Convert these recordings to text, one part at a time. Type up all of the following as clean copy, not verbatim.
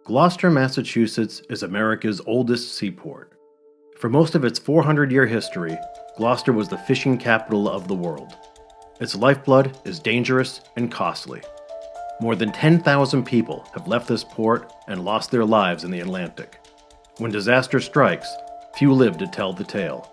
Gloucester, Massachusetts is America's oldest seaport. For most of its 400-year history, Gloucester was the fishing capital of the world. Its lifeblood is dangerous and costly. More than 10,000 people have left this port and lost their lives in the Atlantic. When disaster strikes, few live to tell the tale.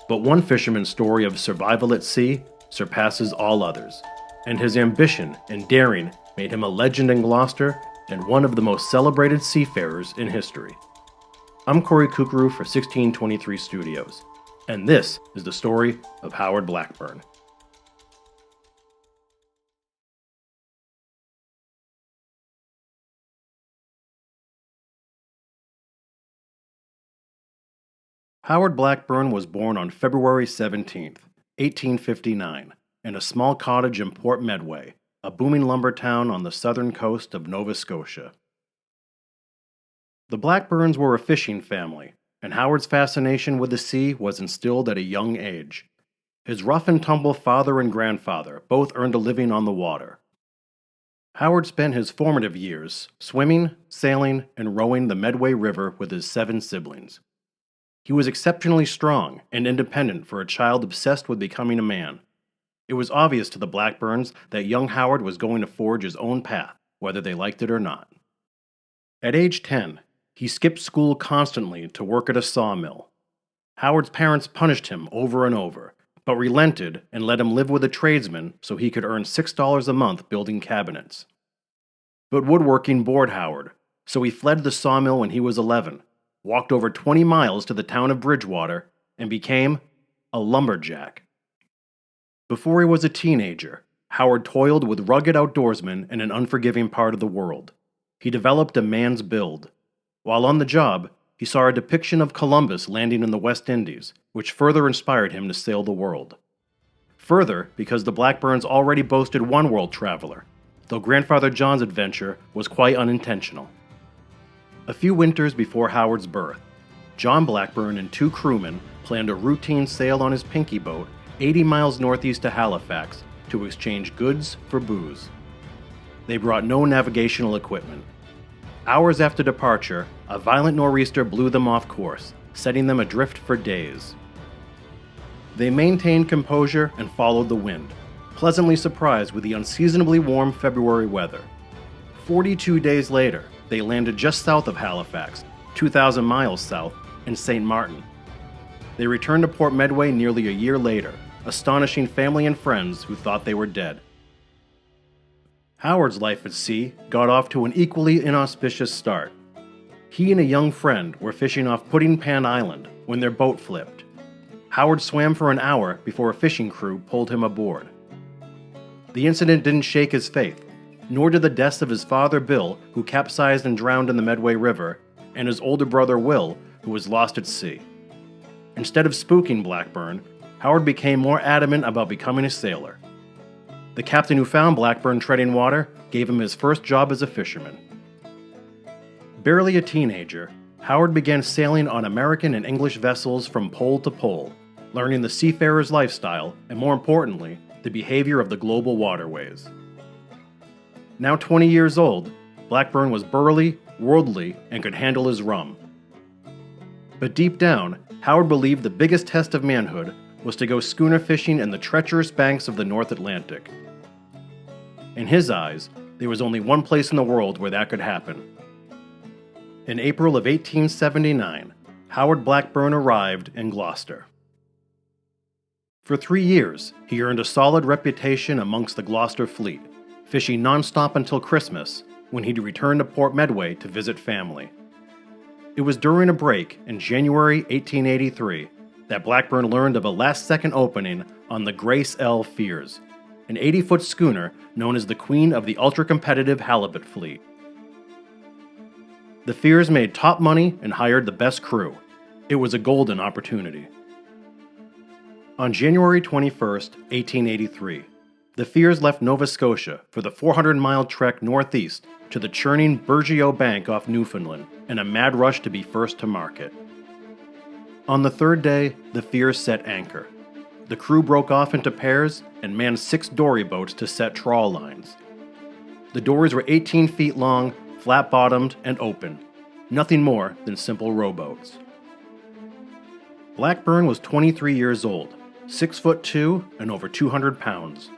But one fisherman's story of survival at sea surpasses all others, and his ambition and daring made him a legend in Gloucester and one of the most celebrated seafarers in history. I'm Kory Curcuru for 1623 Studios, and this is the story of Howard Blackburn. Howard Blackburn was born on February 17, 1859, in a small cottage in Port Medway, a booming lumber town on the southern coast of Nova Scotia. The Blackburns were a fishing family, and Howard's fascination with the sea was instilled at a young age. His rough-and-tumble father and grandfather both earned a living on the water. Howard spent his formative years swimming, sailing, and rowing the Medway River with his 7 siblings. He was exceptionally strong and independent for a child obsessed with becoming a man. It was obvious to the Blackburns that young Howard was going to forge his own path, whether they liked it or not. At age 10, he skipped school constantly to work at a sawmill. Howard's parents punished him over and over, but relented and let him live with a tradesman so he could earn $6 a month building cabinets. But woodworking bored Howard, so he fled the sawmill when he was 11, walked over 20 miles to the town of Bridgewater, and became a lumberjack. Before he was a teenager, Howard toiled with rugged outdoorsmen in an unforgiving part of the world. He developed a man's build. While on the job, he saw a depiction of Columbus landing in the West Indies, which further inspired him to sail the world. Further, because the Blackburns already boasted one world traveler, though Grandfather John's adventure was quite unintentional. A few winters before Howard's birth, John Blackburn and 2 crewmen planned a routine sail on his Pinky boat 80 miles northeast of Halifax to exchange goods for booze. They brought no navigational equipment. Hours after departure, a violent nor'easter blew them off course, setting them adrift for days. They maintained composure and followed the wind, pleasantly surprised with the unseasonably warm February weather. 42 days later, they landed just south of Halifax, 2,000 miles south, in St. Martin. They returned to Port Medway nearly a year later, astonishing family and friends who thought they were dead. Howard's life at sea got off to an equally inauspicious start. He and a young friend were fishing off Pudding Pan Island when their boat flipped. Howard swam for an hour before a fishing crew pulled him aboard. The incident didn't shake his faith, nor did the deaths of his father Bill, who capsized and drowned in the Medway River, and his older brother Will, who was lost at sea. Instead of spooking Blackburn, Howard became more adamant about becoming a sailor. The captain who found Blackburn treading water gave him his first job as a fisherman. Barely a teenager, Howard began sailing on American and English vessels from pole to pole, learning the seafarer's lifestyle and, more importantly, the behavior of the global waterways. Now 20 years old, Blackburn was burly, worldly, and could handle his rum. But deep down, Howard believed the biggest test of manhood was to go schooner fishing in the treacherous banks of the North Atlantic. In his eyes, there was only one place in the world where that could happen. In April of 1879, Howard Blackburn arrived in Gloucester. For 3 years, he earned a solid reputation amongst the Gloucester fleet, fishing non-stop until Christmas, when he'd return to Port Medway to visit family. It was during a break in January 1883 that Blackburn learned of a last-second opening on the Grace L. Fears, an 80-foot schooner known as the Queen of the ultra-competitive halibut fleet. The Fears made top money and hired the best crew. It was a golden opportunity. On January 21, 1883, the Fears left Nova Scotia for the 400-mile trek northeast to the churning Burgio Bank off Newfoundland in a mad rush to be first to market. On the 3rd day, the Fears set anchor. The crew broke off into pairs and manned 6 dory boats to set trawl lines. The dories were 18 feet long, flat-bottomed and open, nothing more than simple rowboats. Blackburn was 23 years old, 6'2" and over 200 pounds.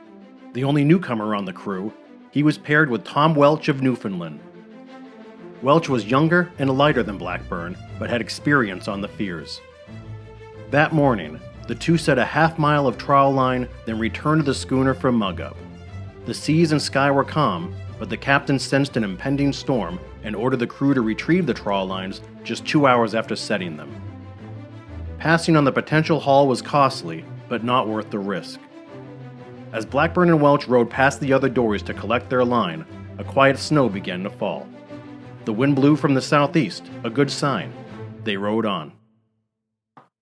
The only newcomer on the crew, he was paired with Tom Welch of Newfoundland. Welch was younger and lighter than Blackburn, but had experience on the Fears. That morning, the two set a half-mile of trawl line, then returned to the schooner for mug-up. The seas and sky were calm, but the captain sensed an impending storm and ordered the crew to retrieve the trawl lines just 2 hours after setting them. Passing on the potential haul was costly, but not worth the risk. As Blackburn and Welch rowed past the other dories to collect their line, a quiet snow began to fall. The wind blew from the southeast, a good sign. They rowed on.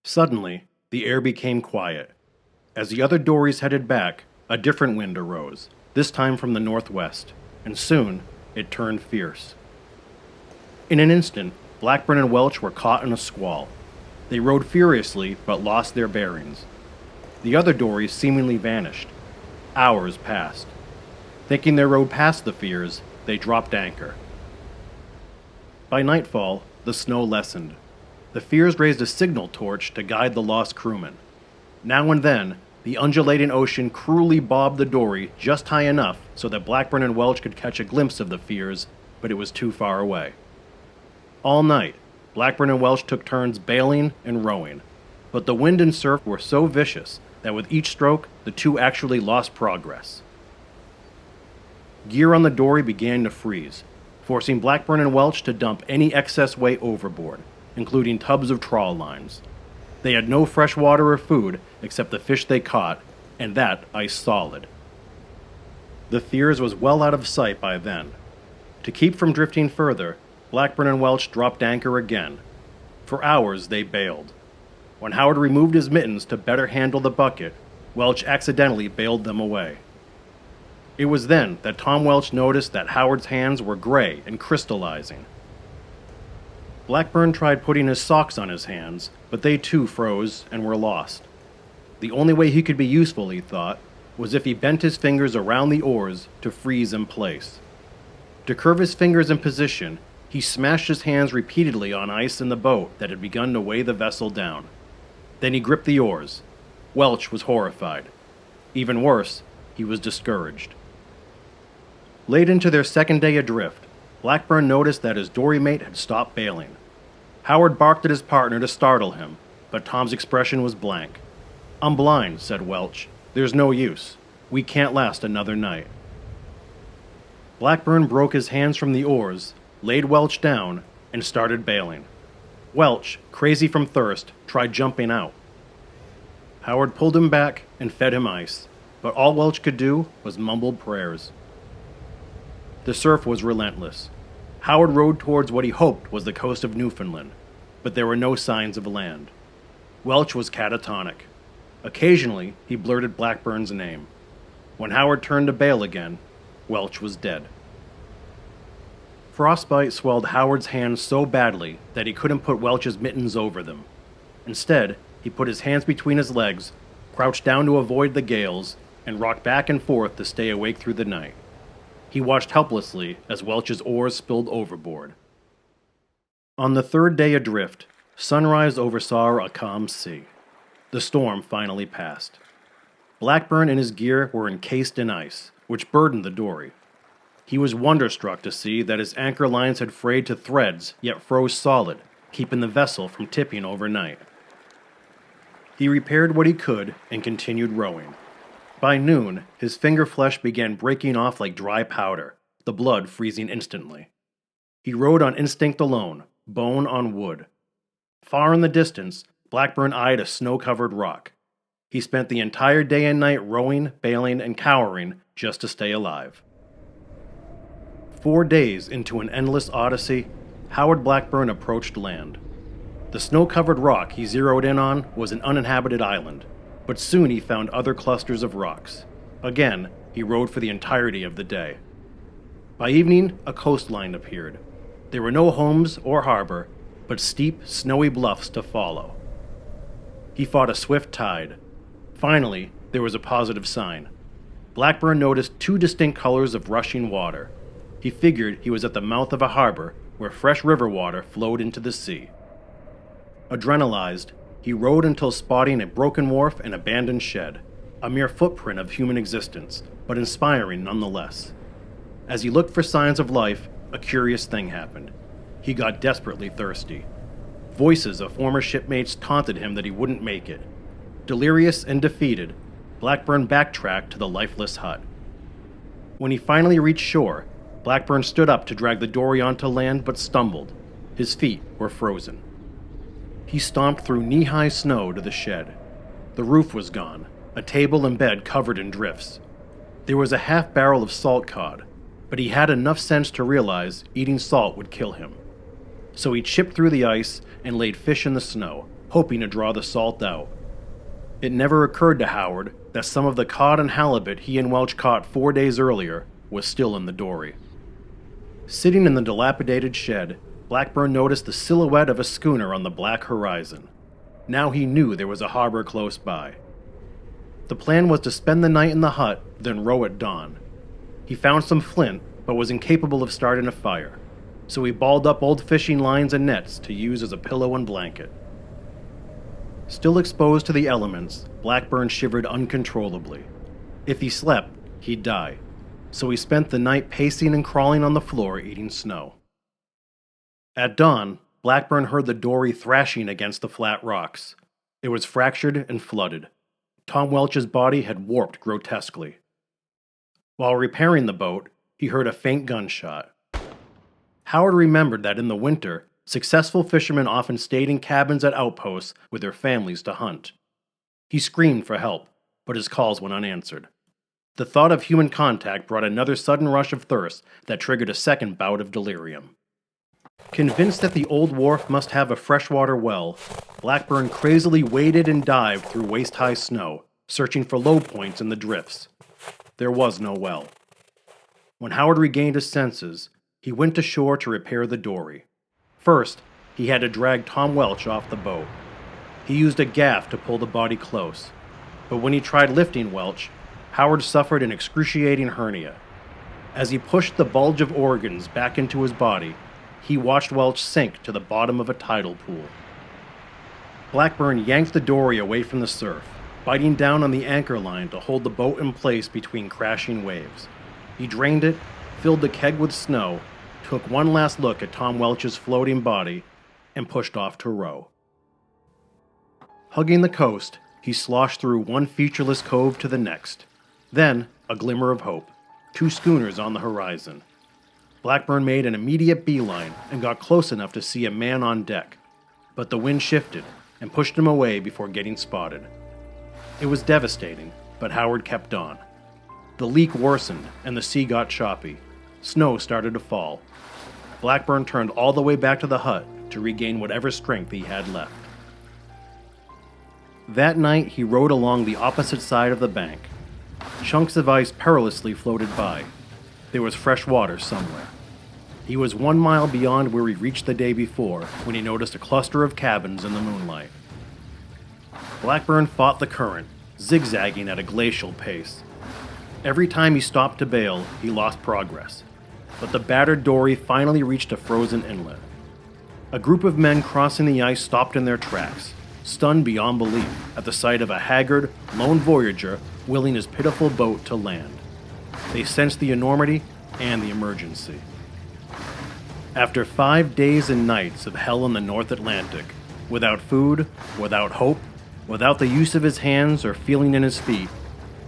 Suddenly, the air became quiet. As the other dories headed back, a different wind arose, this time from the northwest, and soon it turned fierce. In an instant, Blackburn and Welch were caught in a squall. They rowed furiously, but lost their bearings. The other dories seemingly vanished. Hours passed. Thinking they rowed past the Fears, they dropped anchor. By nightfall, the snow lessened. The Fears raised a signal torch to guide the lost crewmen. Now and then, the undulating ocean cruelly bobbed the dory just high enough so that Blackburn and Welch could catch a glimpse of the Fears, but it was too far away. All night, Blackburn and Welch took turns bailing and rowing, but the wind and surf were so vicious that with each stroke, the two actually lost progress. Gear on the dory began to freeze, forcing Blackburn and Welch to dump any excess weight overboard, including tubs of trawl lines. They had no fresh water or food except the fish they caught, and that ice solid. The Fears was well out of sight by then. To keep from drifting further, Blackburn and Welch dropped anchor again. For hours they bailed. When Howard removed his mittens to better handle the bucket, Welch accidentally bailed them away. It was then that Tom Welch noticed that Howard's hands were gray and crystallizing. Blackburn tried putting his socks on his hands, but they too froze and were lost. The only way he could be useful, he thought, was if he bent his fingers around the oars to freeze in place. To curve his fingers in position, he smashed his hands repeatedly on ice in the boat that had begun to weigh the vessel down. Then he gripped the oars. Welch was horrified. Even worse, he was discouraged. Late into their second day adrift, Blackburn noticed that his dory mate had stopped bailing. Howard barked at his partner to startle him, but Tom's expression was blank. "I'm blind," said Welch. "There's no use. We can't last another night." Blackburn broke his hands from the oars, laid Welch down, and started bailing. Welch, crazy from thirst, tried jumping out. Howard pulled him back and fed him ice, but all Welch could do was mumble prayers. The surf was relentless. Howard rowed towards what he hoped was the coast of Newfoundland, but there were no signs of land. Welch was catatonic. Occasionally, he blurted Blackburn's name. When Howard turned to bail again, Welch was dead. Frostbite swelled Howard's hands so badly that he couldn't put Welch's mittens over them. Instead, he put his hands between his legs, crouched down to avoid the gales, and rocked back and forth to stay awake through the night. He watched helplessly as Welch's oars spilled overboard. On the third day adrift, sunrise oversaw a calm sea. The storm finally passed. Blackburn and his gear were encased in ice, which burdened the dory. He was wonderstruck to see that his anchor lines had frayed to threads, yet froze solid, keeping the vessel from tipping overnight. He repaired what he could and continued rowing. By noon, his finger flesh began breaking off like dry powder, the blood freezing instantly. He rowed on instinct alone, bone on wood. Far in the distance, Blackburn eyed a snow-covered rock. He spent the entire day and night rowing, bailing, and cowering just to stay alive. 4 days into an endless odyssey, Howard Blackburn approached land. The snow-covered rock he zeroed in on was an uninhabited island, but soon he found other clusters of rocks. Again, he rowed for the entirety of the day. By evening, a coastline appeared. There were no homes or harbor, but steep, snowy bluffs to follow. He fought a swift tide. Finally, there was a positive sign. Blackburn noticed 2 distinct colors of rushing water. He figured he was at the mouth of a harbor where fresh river water flowed into the sea. Adrenalized, he rowed until spotting a broken wharf and abandoned shed, a mere footprint of human existence, but inspiring nonetheless. As he looked for signs of life, a curious thing happened. He got desperately thirsty. Voices of former shipmates taunted him that he wouldn't make it. Delirious and defeated, Blackburn backtracked to the lifeless hut. When he finally reached shore, Blackburn stood up to drag the dory onto land but stumbled. His feet were frozen. He stomped through knee-high snow to the shed. The roof was gone, a table and bed covered in drifts. There was a half barrel of salt cod, but he had enough sense to realize eating salt would kill him. So he chipped through the ice and laid fish in the snow, hoping to draw the salt out. It never occurred to Howard that some of the cod and halibut he and Welch caught 4 days earlier was still in the dory. Sitting in the dilapidated shed, Blackburn noticed the silhouette of a schooner on the black horizon. Now he knew there was a harbor close by. The plan was to spend the night in the hut, then row at dawn. He found some flint, but was incapable of starting a fire, so he balled up old fishing lines and nets to use as a pillow and blanket. Still exposed to the elements, Blackburn shivered uncontrollably. If he slept, he'd die, so he spent the night pacing and crawling on the floor eating snow. At dawn, Blackburn heard the dory thrashing against the flat rocks. It was fractured and flooded. Tom Welch's body had warped grotesquely. While repairing the boat, he heard a faint gunshot. Howard remembered that in the winter, successful fishermen often stayed in cabins at outposts with their families to hunt. He screamed for help, but his calls went unanswered. The thought of human contact brought another sudden rush of thirst that triggered a second bout of delirium. Convinced that the old wharf must have a freshwater well, Blackburn crazily waded and dived through waist-high snow, searching for low points in the drifts. There was no well. When Howard regained his senses, he went to shore to repair the dory. First, he had to drag Tom Welch off the boat. He used a gaff to pull the body close, but when he tried lifting Welch, Howard suffered an excruciating hernia. As he pushed the bulge of organs back into his body, he watched Welch sink to the bottom of a tidal pool. Blackburn yanked the dory away from the surf, biting down on the anchor line to hold the boat in place between crashing waves. He drained it, filled the keg with snow, took one last look at Tom Welch's floating body, and pushed off to row. Hugging the coast, he sloshed through one featureless cove to the next. Then, a glimmer of hope. 2 schooners on the horizon. Blackburn made an immediate beeline and got close enough to see a man on deck, but the wind shifted and pushed him away before getting spotted. It was devastating, but Howard kept on. The leak worsened and the sea got choppy. Snow started to fall. Blackburn turned all the way back to the hut to regain whatever strength he had left. That night he rowed along the opposite side of the bank. Chunks of ice perilously floated by. There was fresh water somewhere. He was 1 mile beyond where he reached the day before when he noticed a cluster of cabins in the moonlight. Blackburn fought the current, zigzagging at a glacial pace. Every time he stopped to bail, he lost progress, but the battered dory finally reached a frozen inlet. A group of men crossing the ice stopped in their tracks, stunned beyond belief at the sight of a haggard, lone voyager willing his pitiful boat to land. They sensed the enormity and the emergency. After 5 days and nights of hell in the North Atlantic, without food, without hope, without the use of his hands or feeling in his feet,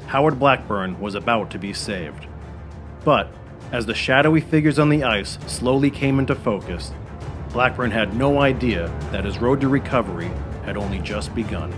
Howard Blackburn was about to be saved. But, as the shadowy figures on the ice slowly came into focus, Blackburn had no idea that his road to recovery had only just begun.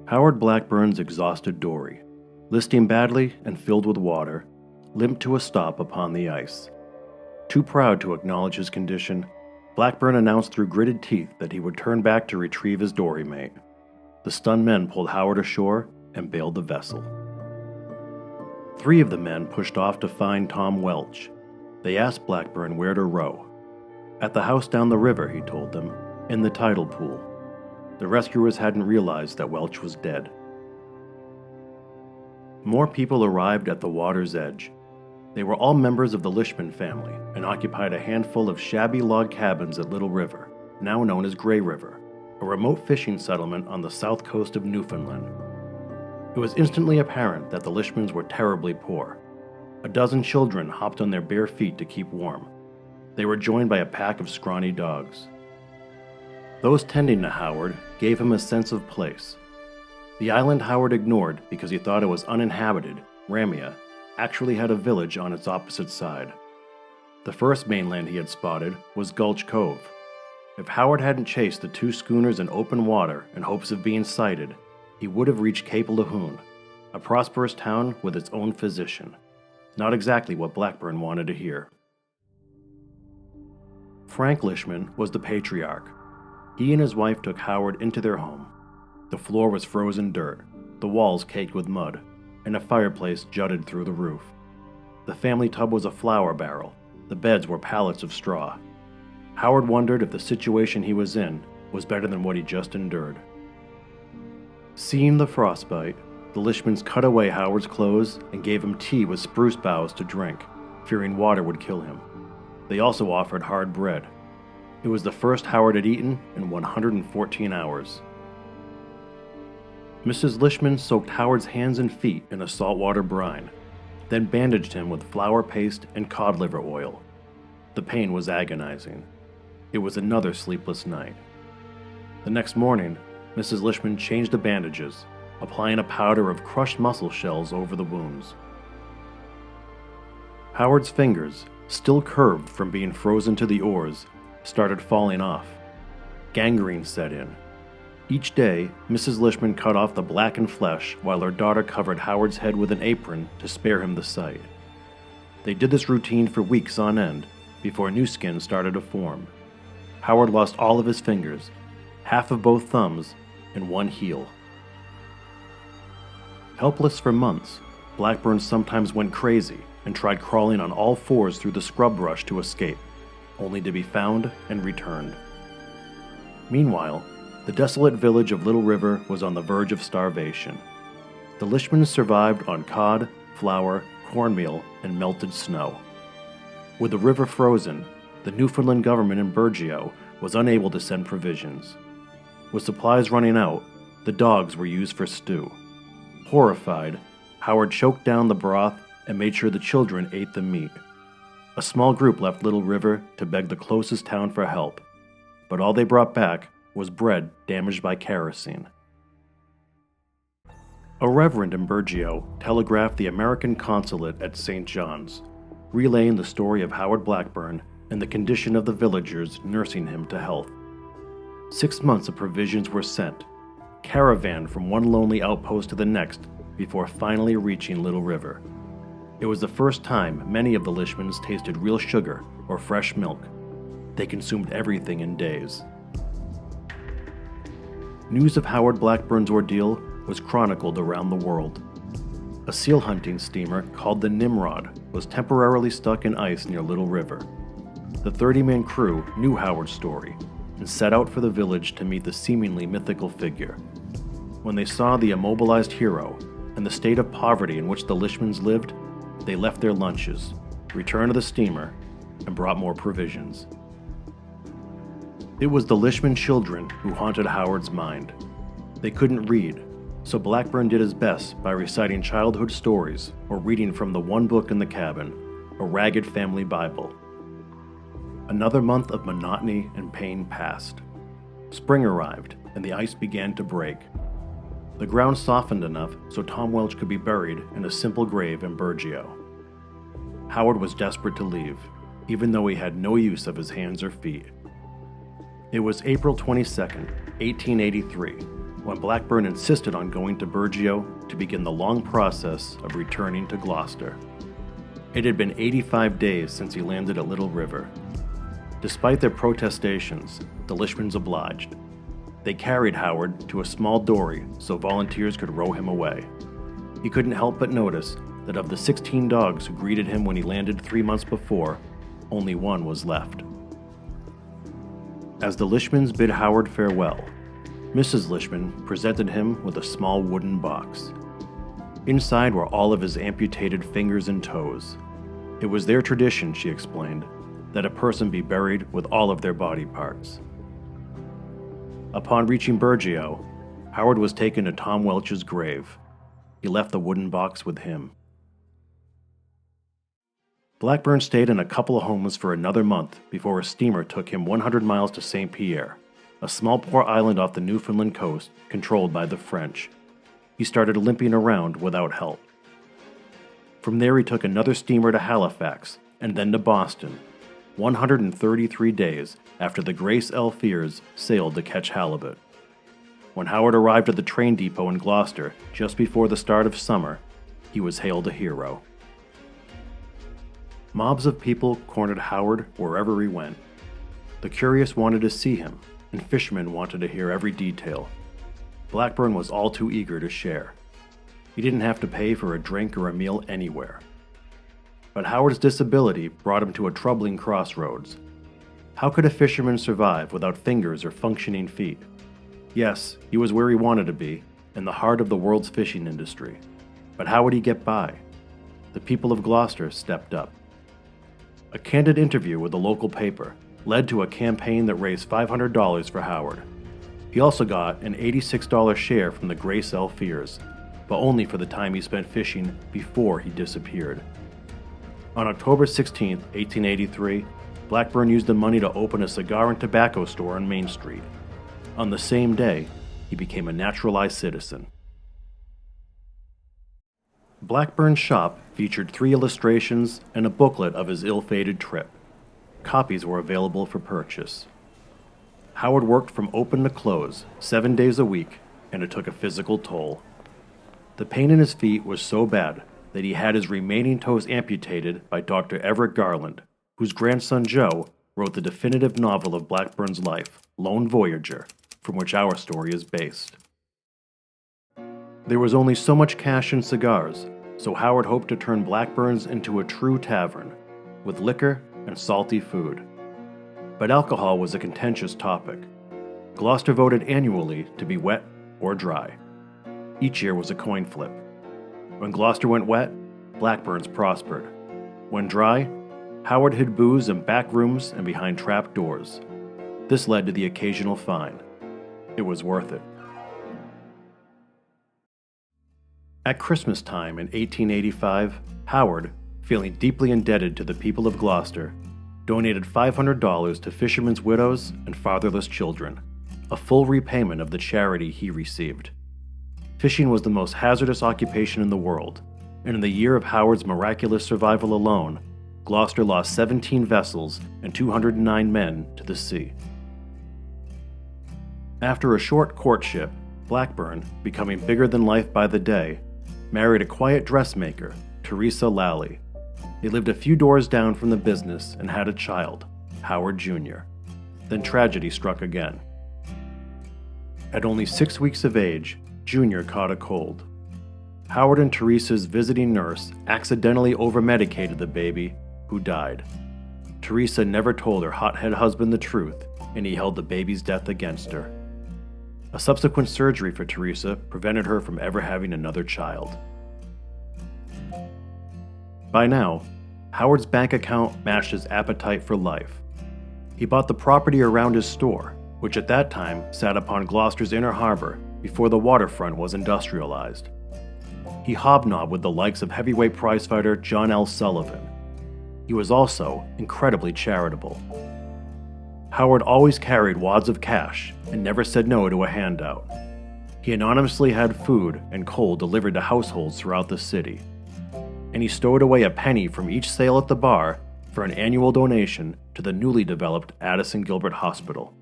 Howard Blackburn's exhausted dory, listing badly and filled with water, limped to a stop upon the ice. Too proud to acknowledge his condition, Blackburn announced through gritted teeth that he would turn back to retrieve his dory mate. the stunned men pulled Howard ashore and bailed the vessel. 3 of the men pushed off to find Tom Welch. They asked Blackburn where to row. At the house down the river, he told them, in the tidal pool. The rescuers hadn't realized that Welch was dead. More people arrived at the water's edge. They were all members of the Lishman family and occupied a handful of shabby log cabins at Little River, now known as Grey River, a remote fishing settlement on the south coast of Newfoundland. It was instantly apparent that the Lishmans were terribly poor. A dozen children hopped on their bare feet to keep warm. They were joined by a pack of scrawny dogs. Those tending to Howard gave him a sense of place. The island Howard ignored because he thought it was uninhabited, Ramia, actually had a village on its opposite side. The first mainland he had spotted was Gulch Cove. If Howard hadn't chased the 2 schooners in open water in hopes of being sighted, he would have reached Cape Lahoon, a prosperous town with its own physician. Not exactly what Blackburn wanted to hear. Frank Lishman was the patriarch. He and his wife took Howard into their home. The floor was frozen dirt, the walls caked with mud, and a fireplace jutted through the roof. The family tub was a flour barrel. The beds were pallets of straw. Howard wondered if the situation he was in was better than what he just endured. Seeing the frostbite, the Lishmans cut away Howard's clothes and gave him tea with spruce boughs to drink, fearing water would kill him. They also offered hard bread. It was the first Howard had eaten in 114 hours. Mrs. Lishman soaked Howard's hands and feet in a saltwater brine, then bandaged him with flour paste and cod liver oil. The pain was agonizing. It was another sleepless night. The next morning, Mrs. Lishman changed the bandages, applying a powder of crushed mussel shells over the wounds. Howard's fingers, still curved from being frozen to the oars, started falling off. Gangrene set in. Each day, Mrs. Lishman cut off the blackened flesh while her daughter covered Howard's head with an apron to spare him the sight. They did this routine for weeks on end before new skin started to form. Howard lost all of his fingers, half of both thumbs, and 1 heel. Helpless for months, Blackburn sometimes went crazy and tried crawling on all 4s through the scrub brush to escape, only to be found and returned. Meanwhile, the desolate village of Little River was on the verge of starvation. The Lishmans survived on cod, flour, cornmeal, and melted snow. With the river frozen, the Newfoundland government in Burgio was unable to send provisions. With supplies running out, the dogs were used for stew. Horrified, Howard choked down the broth and made sure the children ate the meat. A small group left Little River to beg the closest town for help, but all they brought back was bread damaged by kerosene. A reverend in Burgio telegraphed the American consulate at St. John's, relaying the story of Howard Blackburn and the condition of the villagers nursing him to health. 6 months of provisions were sent, caravanned from one lonely outpost to the next before finally reaching Little River. It was the first time many of the Lishmans tasted real sugar or fresh milk. They consumed everything in days. News of Howard Blackburn's ordeal was chronicled around the world. A seal hunting steamer called the Nimrod was temporarily stuck in ice near Little River. The 30-man crew knew Howard's story and set out for the village to meet the seemingly mythical figure. When they saw the immobilized hero and the state of poverty in which the Lishmans lived, they left their lunches, returned to the steamer, and brought more provisions. It was the Lishman children who haunted Howard's mind. They couldn't read, so Blackburn did his best by reciting childhood stories or reading from the one book in the cabin, a ragged family Bible. Another month of monotony and pain passed. Spring arrived, and the ice began to break. The ground softened enough so Tom Welch could be buried in a simple grave in Burgio. Howard was desperate to leave, even though he had no use of his hands or feet. It was April 22, 1883, when Blackburn insisted on going to Burgio to begin the long process of returning to Gloucester. It had been 85 days since he landed at Little River. Despite their protestations, the Lishmans obliged. They carried Howard to a small dory so volunteers could row him away. He couldn't help but notice that of the 16 dogs who greeted him when he landed 3 months before, only one was left. As the Lishmans bid Howard farewell, Mrs. Lishman presented him with a small wooden box. Inside were all of his amputated fingers and toes. It was their tradition, she explained, that a person be buried with all of their body parts. Upon reaching Burgio, Howard was taken to Tom Welch's grave. He left the wooden box with him. Blackburn stayed in a couple of homes for another month before a steamer took him 100 miles to St. Pierre, a small port island off the Newfoundland coast controlled by the French. He started limping around without help. From there he took another steamer to Halifax and then to Boston, 133 days after the Grace L. Fears sailed to catch halibut. When Howard arrived at the train depot in Gloucester just before the start of summer, he was hailed a hero. Mobs of people cornered Howard wherever he went. The curious wanted to see him, and fishermen wanted to hear every detail. Blackburn was all too eager to share. He didn't have to pay for a drink or a meal anywhere. But Howard's disability brought him to a troubling crossroads. How could a fisherman survive without fingers or functioning feet? Yes, he was where he wanted to be, in the heart of the world's fishing industry. But how would he get by? The people of Gloucester stepped up. A candid interview with the local paper led to a campaign that raised $500 for Howard. He also got an $86 share from the Grace L. Fears, but only for the time he spent fishing before he disappeared. On October 16, 1883, Blackburn used the money to open a cigar and tobacco store on Main Street. On the same day, he became a naturalized citizen. Blackburn's shop featured 3 illustrations and a booklet of his ill-fated trip. Copies were available for purchase. Howard worked from open to close, 7 days a week, and it took a physical toll. The pain in his feet was so bad that he had his remaining toes amputated by Dr. Everett Garland, whose grandson Joe wrote the definitive novel of Blackburn's life, Lone Voyager, from which our story is based. There was only so much cash in cigars, so Howard hoped to turn Blackburn's into a true tavern, with liquor and salty food. But alcohol was a contentious topic. Gloucester voted annually to be wet or dry. Each year was a coin flip. When Gloucester went wet, Blackburn's prospered. When dry, Howard hid booze in back rooms and behind trap doors. This led to the occasional fine. It was worth it. At Christmas time in 1885, Howard, feeling deeply indebted to the people of Gloucester, donated $500 to fishermen's widows and fatherless children, a full repayment of the charity he received. Fishing was the most hazardous occupation in the world, and in the year of Howard's miraculous survival alone, Gloucester lost 17 vessels and 209 men to the sea. After a short courtship, Blackburn, becoming bigger than life by the day, married a quiet dressmaker, Teresa Lally. They lived a few doors down from the business and had a child, Howard Jr. Then tragedy struck again. At only 6 weeks of age, Jr. caught a cold. Howard and Teresa's visiting nurse accidentally over-medicated the baby, who died. Teresa never told her hothead husband the truth, and he held the baby's death against her. A subsequent surgery for Teresa prevented her from ever having another child. By now, Howard's bank account matched his appetite for life. He bought the property around his store, which at that time sat upon Gloucester's inner harbor before the waterfront was industrialized. He hobnobbed with the likes of heavyweight prizefighter John L. Sullivan. He was also incredibly charitable. Howard always carried wads of cash and never said no to a handout. He anonymously had food and coal delivered to households throughout the city. And he stowed away a penny from each sale at the bar for an annual donation to the newly developed Addison Gilbert Hospital.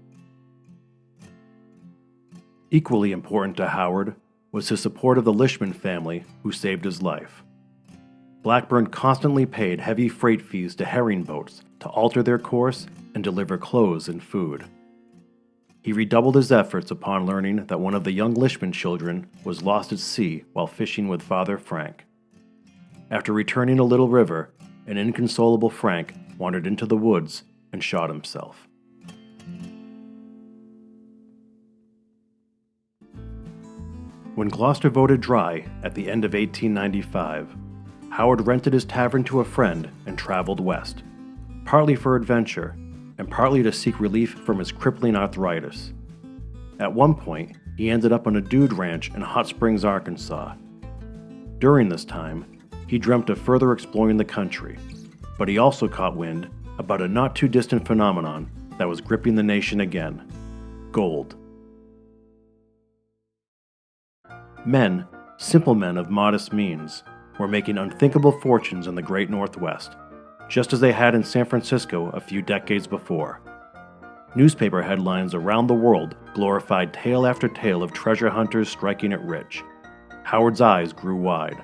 Equally important to Howard was his support of the Lishman family who saved his life. Blackburn constantly paid heavy freight fees to herring boats to alter their course and deliver clothes and food. He redoubled his efforts upon learning that one of the young Lishman children was lost at sea while fishing with Father Frank. After returning to Little River, an inconsolable Frank wandered into the woods and shot himself. When Gloucester voted dry at the end of 1895, Howard rented his tavern to a friend and traveled west, partly for adventure and partly to seek relief from his crippling arthritis. At one point, he ended up on a dude ranch in Hot Springs, Arkansas. During this time, he dreamt of further exploring the country, but he also caught wind about a not-too-distant phenomenon that was gripping the nation again: gold. Men, simple men of modest means, were making unthinkable fortunes in the great Northwest, just as they had in San Francisco a few decades before. Newspaper headlines around the world glorified tale after tale of treasure hunters striking it rich. Howard's eyes grew wide.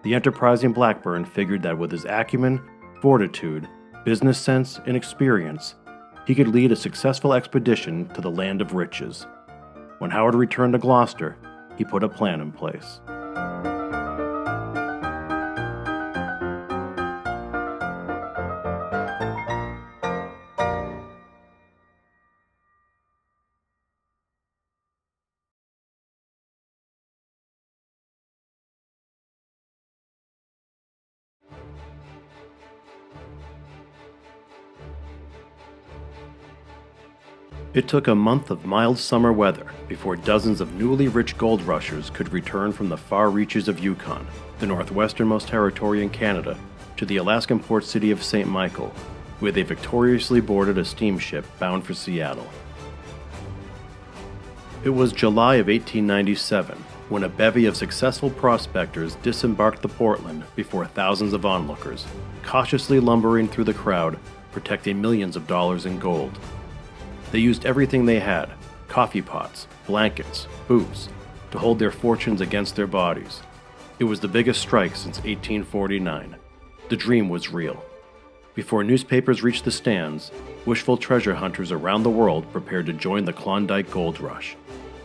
The enterprising Blackburn figured that with his acumen, fortitude, business sense, and experience, he could lead a successful expedition to the land of riches. When Howard returned to Gloucester, he put a plan in place. It took a month of mild summer weather before dozens of newly rich gold rushers could return from the far reaches of Yukon, the northwesternmost territory in Canada, to the Alaskan port city of St. Michael, where they victoriously boarded a steamship bound for Seattle. It was July of 1897 when a bevy of successful prospectors disembarked the Portland before thousands of onlookers, cautiously lumbering through the crowd, protecting millions of dollars in gold. They used everything they had: coffee pots, blankets, boots, to hold their fortunes against their bodies. It was the biggest strike since 1849. The dream was real. Before newspapers reached the stands, wishful treasure hunters around the world prepared to join the Klondike gold rush.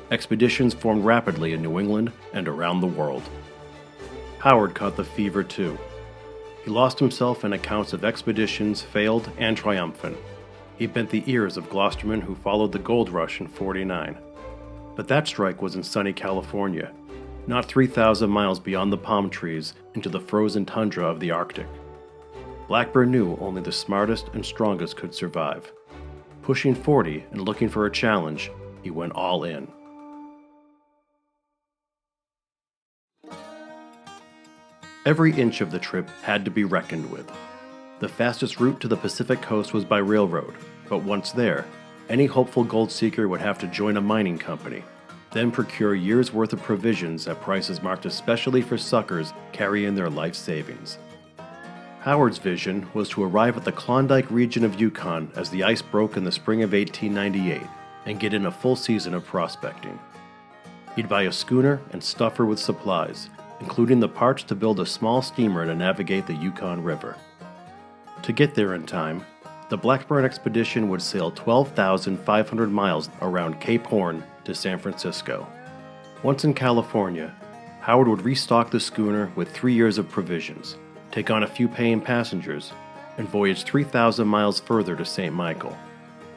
Expeditions formed rapidly in New England and around the world. Howard caught the fever too. He lost himself in accounts of expeditions failed and triumphant. He bent the ears of Gloucestermen who followed the gold rush in '49. But that strike was in sunny California, not 3,000 miles beyond the palm trees into the frozen tundra of the Arctic. Blackburn knew only the smartest and strongest could survive. Pushing 40 and looking for a challenge, he went all in. Every inch of the trip had to be reckoned with. The fastest route to the Pacific coast was by railroad, but once there, any hopeful gold seeker would have to join a mining company, then procure years' worth of provisions at prices marked especially for suckers carrying their life savings. Howard's vision was to arrive at the Klondike region of Yukon as the ice broke in the spring of 1898 and get in a full season of prospecting. He'd buy a schooner and stuff her with supplies, including the parts to build a small steamer to navigate the Yukon River. To get there in time, the Blackburn expedition would sail 12,500 miles around Cape Horn to San Francisco. Once in California, Howard would restock the schooner with 3 years of provisions, take on a few paying passengers, and voyage 3,000 miles further to St. Michael.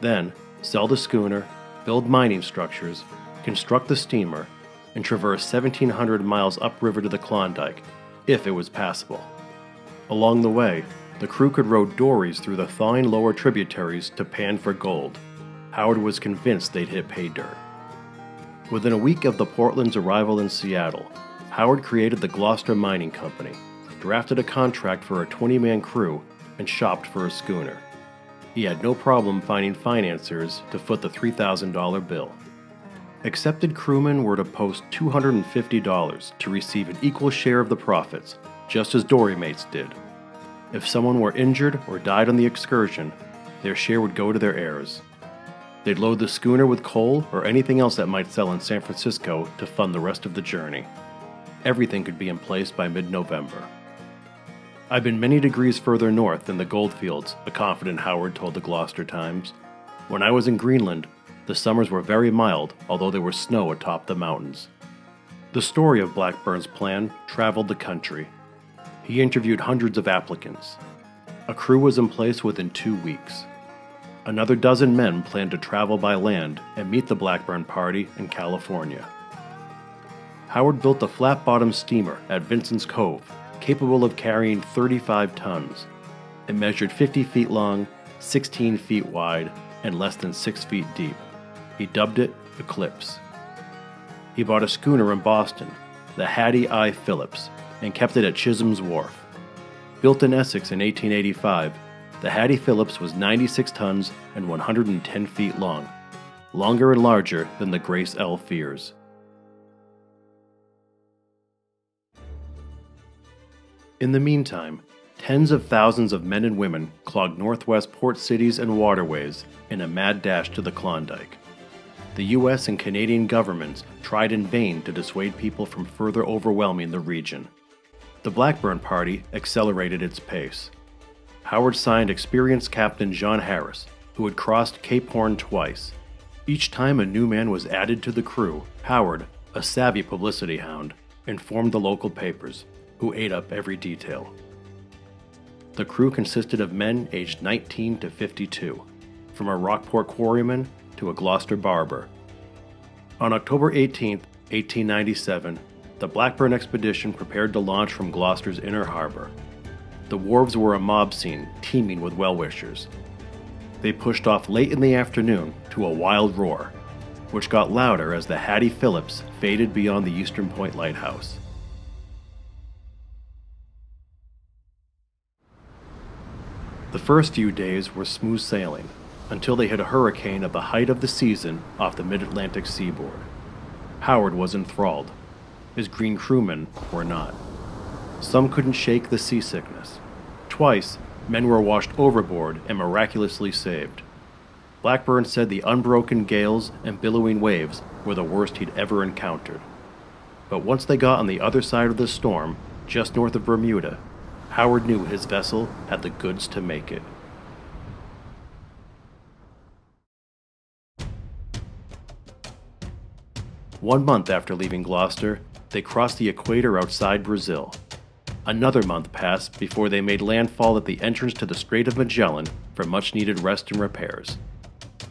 Then, sell the schooner, build mining structures, construct the steamer, and traverse 1,700 miles upriver to the Klondike, if it was passable. Along the way, the crew could row dories through the thawing lower tributaries to pan for gold. Howard was convinced they'd hit pay dirt. Within a week of the Portland's arrival in Seattle, Howard created the Gloucester Mining Company, drafted a contract for a 20-man crew, and shopped for a schooner. He had no problem finding financiers to foot the $3,000 bill. Accepted crewmen were to post $250 to receive an equal share of the profits, just as dory mates did. If someone were injured or died on the excursion, their share would go to their heirs. They'd load the schooner with coal or anything else that might sell in San Francisco to fund the rest of the journey. Everything could be in place by mid-November. "I've been many degrees further north than the goldfields," a confident Howard told the Gloucester Times. "When I was in Greenland, The summers were very mild, although there was snow atop the mountains. The story of Blackburn's plan traveled the country. He interviewed hundreds of applicants. A crew was in place within 2 weeks. Another dozen men planned to travel by land and meet the Blackburn party in California. Howard built a flat-bottom steamer at Vincent's Cove, capable of carrying 35 tons. It measured 50 feet long, 16 feet wide, and less than 6 feet deep. He dubbed it Eclipse. He bought a schooner in Boston, the Hattie I. Phillips, and kept it at Chisholm's Wharf. Built in Essex in 1885, the Hattie Phillips was 96 tons and 110 feet long, longer and larger than the Grace L. Fears. In the meantime, tens of thousands of men and women clogged Northwest port cities and waterways in a mad dash to the Klondike. The U.S. and Canadian governments tried in vain to dissuade people from further overwhelming the region. The Blackburn Party accelerated its pace. Howard signed experienced Captain John Harris, who had crossed Cape Horn twice. Each time a new man was added to the crew, Howard, a savvy publicity hound, informed the local papers, who ate up every detail. The crew consisted of men aged 19 to 52, from a Rockport quarryman to a Gloucester barber. On October 18, 1897, the Blackburn expedition prepared to launch from Gloucester's inner harbor. The wharves were a mob scene teeming with well-wishers. They pushed off late in the afternoon to a wild roar, which got louder as the Hattie Phillips faded beyond the Eastern Point Lighthouse. The first few days were smooth sailing, until they hit a hurricane at the height of the season off the mid-Atlantic seaboard. Howard was enthralled. His green crewmen were not. Some couldn't shake the seasickness. Twice, men were washed overboard and miraculously saved. Blackburn said the unbroken gales and billowing waves were the worst he'd ever encountered. But once they got on the other side of the storm, just north of Bermuda, Howard knew his vessel had the goods to make it. One month after leaving Gloucester, they crossed the equator outside Brazil. Another month passed before they made landfall at the entrance to the Strait of Magellan for much-needed rest and repairs.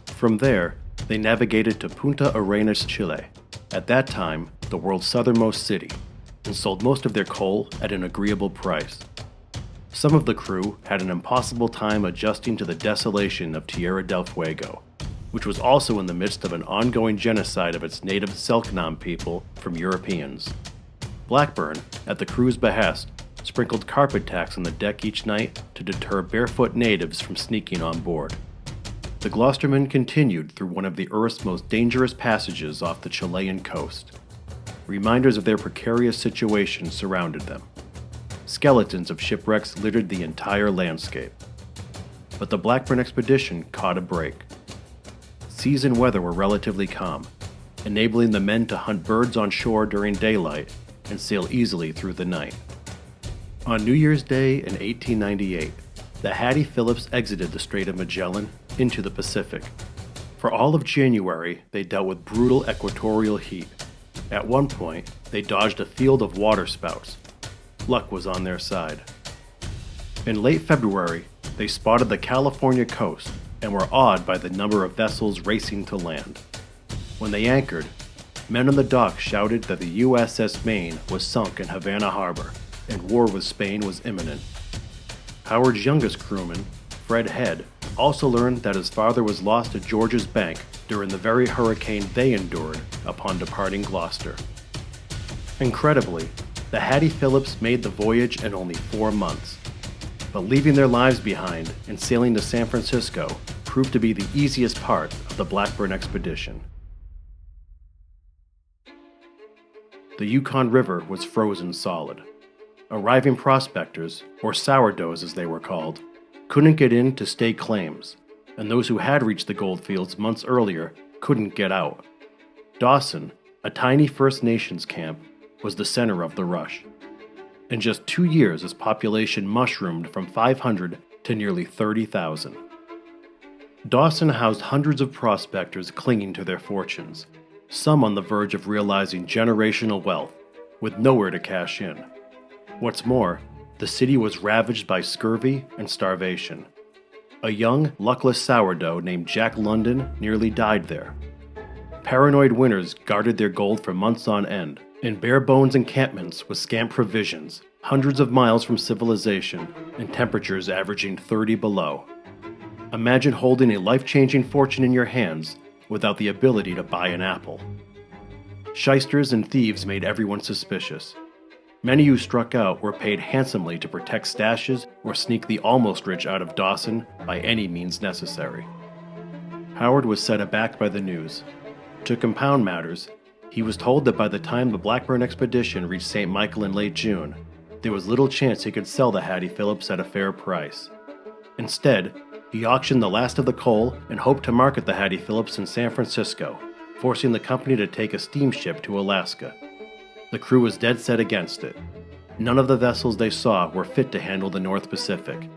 From there, they navigated to Punta Arenas, Chile, at that time the world's southernmost city, and sold most of their coal at an agreeable price. Some of the crew had an impossible time adjusting to the desolation of Tierra del Fuego, which was also in the midst of an ongoing genocide of its native Selknam people from Europeans. Blackburn, at the crew's behest, sprinkled carpet tacks on the deck each night to deter barefoot natives from sneaking on board. The Gloucestermen continued through one of the Earth's most dangerous passages off the Chilean coast. Reminders of their precarious situation surrounded them. Skeletons of shipwrecks littered the entire landscape. But the Blackburn expedition caught a break. Seas and weather were relatively calm, enabling the men to hunt birds on shore during daylight and sail easily through the night. On New Year's Day in 1898, the Hattie Phillips exited the Strait of Magellan into the Pacific. For all of January, they dealt with brutal equatorial heat. At one point, they dodged a field of waterspouts. Luck was on their side. In late February, they spotted the California coast and were awed by the number of vessels racing to land. When they anchored, men on the dock shouted that the USS Maine was sunk in Havana Harbor, and war with Spain was imminent. Howard's youngest crewman, Fred Head, also learned that his father was lost at George's Bank during the very hurricane they endured upon departing Gloucester. Incredibly, the Hattie Phillips made the voyage in only 4 months. But leaving their lives behind and sailing to San Francisco proved to be the easiest part of the Blackburn expedition. The Yukon River was frozen solid. Arriving prospectors, or sourdoughs as they were called, couldn't get in to stake claims, and those who had reached the goldfields months earlier couldn't get out. Dawson, a tiny First Nations camp, was the center of the rush. In just 2 years, its population mushroomed from 500 to nearly 30,000. Dawson housed hundreds of prospectors clinging to their fortunes, some on the verge of realizing generational wealth, with nowhere to cash in. What's more, the city was ravaged by scurvy and starvation. A young, luckless sourdough named Jack London nearly died there. Paranoid winters guarded their gold for months on end, in bare-bones encampments with scant provisions, hundreds of miles from civilization, and temperatures averaging 30 below. Imagine holding a life-changing fortune in your hands without the ability to buy an apple. Shysters and thieves made everyone suspicious. Many who struck out were paid handsomely to protect stashes or sneak the almost rich out of Dawson by any means necessary. Howard was set aback by the news. To compound matters, he was told that by the time the Blackburn expedition reached St. Michael in late June, there was little chance he could sell the Hattie Phillips at a fair price. Instead, he auctioned the last of the coal and hoped to market the Hattie Phillips in San Francisco, forcing the company to take a steamship to Alaska. The crew was dead set against it. None of the vessels they saw were fit to handle the North Pacific.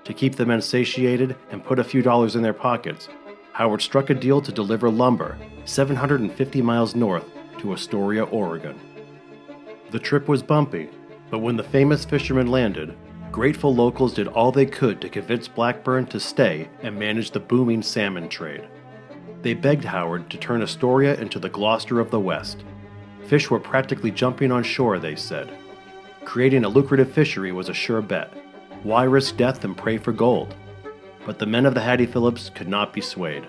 To keep the men satiated and put a few dollars in their pockets, Howard struck a deal to deliver lumber 750 miles north to Astoria, Oregon. The trip was bumpy, but when the famous Fisherman landed, grateful locals did all they could to convince Blackburn to stay and manage the booming salmon trade. They begged Howard to turn Astoria into the Gloucester of the West. Fish were practically jumping on shore, they said. Creating a lucrative fishery was a sure bet. Why risk death and pray for gold? But the men of the Hattie Phillips could not be swayed.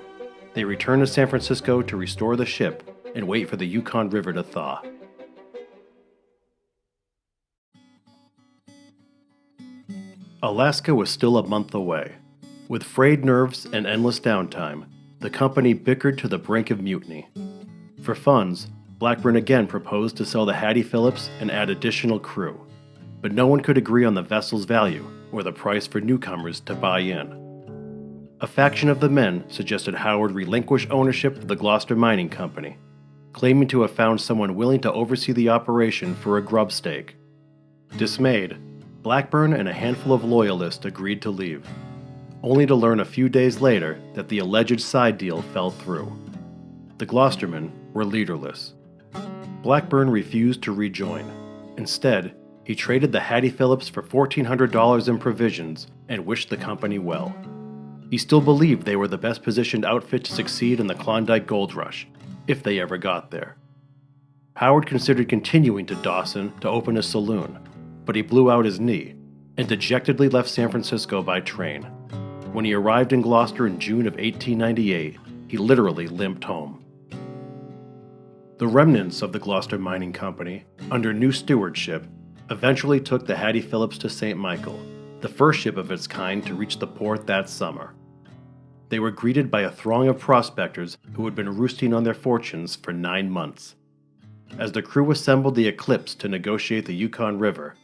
They returned to San Francisco to restore the ship and wait for the Yukon River to thaw. Alaska was still a month away. With frayed nerves and endless downtime, the company bickered to the brink of mutiny. For funds, Blackburn again proposed to sell the Hattie Phillips and add additional crew, but no one could agree on the vessel's value or the price for newcomers to buy in. A faction of the men suggested Howard relinquish ownership of the Gloucester Mining Company, claiming to have found someone willing to oversee the operation for a grub stake. Dismayed, Blackburn and a handful of loyalists agreed to leave, only to learn a few days later that the alleged side deal fell through. The Gloucestermen were leaderless. Blackburn refused to rejoin. Instead, he traded the Hattie Phillips for $1,400 in provisions and wished the company well. He still believed they were the best positioned outfit to succeed in the Klondike gold rush, if they ever got there. Howard considered continuing to Dawson to open a saloon, but he blew out his knee and dejectedly left San Francisco by train. When he arrived in Gloucester in June of 1898, he literally limped home. The remnants of the Gloucester Mining Company, under new stewardship, eventually took the Hattie Phillips to St. Michael, the first ship of its kind to reach the port that summer. They were greeted by a throng of prospectors who had been roosting on their fortunes for 9 months. As the crew assembled the Eclipse to negotiate the Yukon River,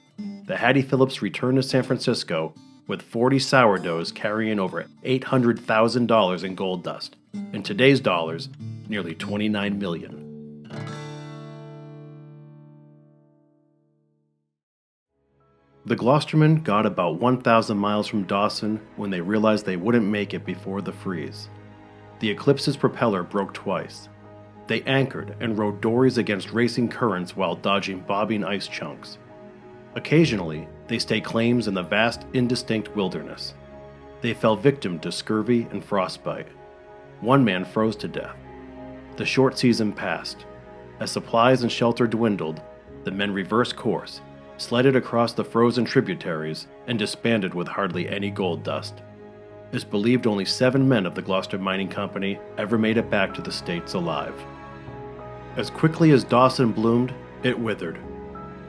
the Hattie Phillips returned to San Francisco with 40 sourdoughs carrying over $800,000 in gold dust, in today's dollars, nearly $29 million. The Gloucestermen got about 1,000 miles from Dawson when they realized they wouldn't make it before the freeze. The Eclipse's propeller broke twice. They anchored and rode dories against racing currents while dodging bobbing ice chunks. Occasionally, they staked claims in the vast, indistinct wilderness. They fell victim to scurvy and frostbite. One man froze to death. The short season passed. As supplies and shelter dwindled, the men reversed course, sledded across the frozen tributaries, and disbanded with hardly any gold dust. It's believed only 7 men of the Gloucester Mining Company ever made it back to the States alive. As quickly as Dawson bloomed, it withered.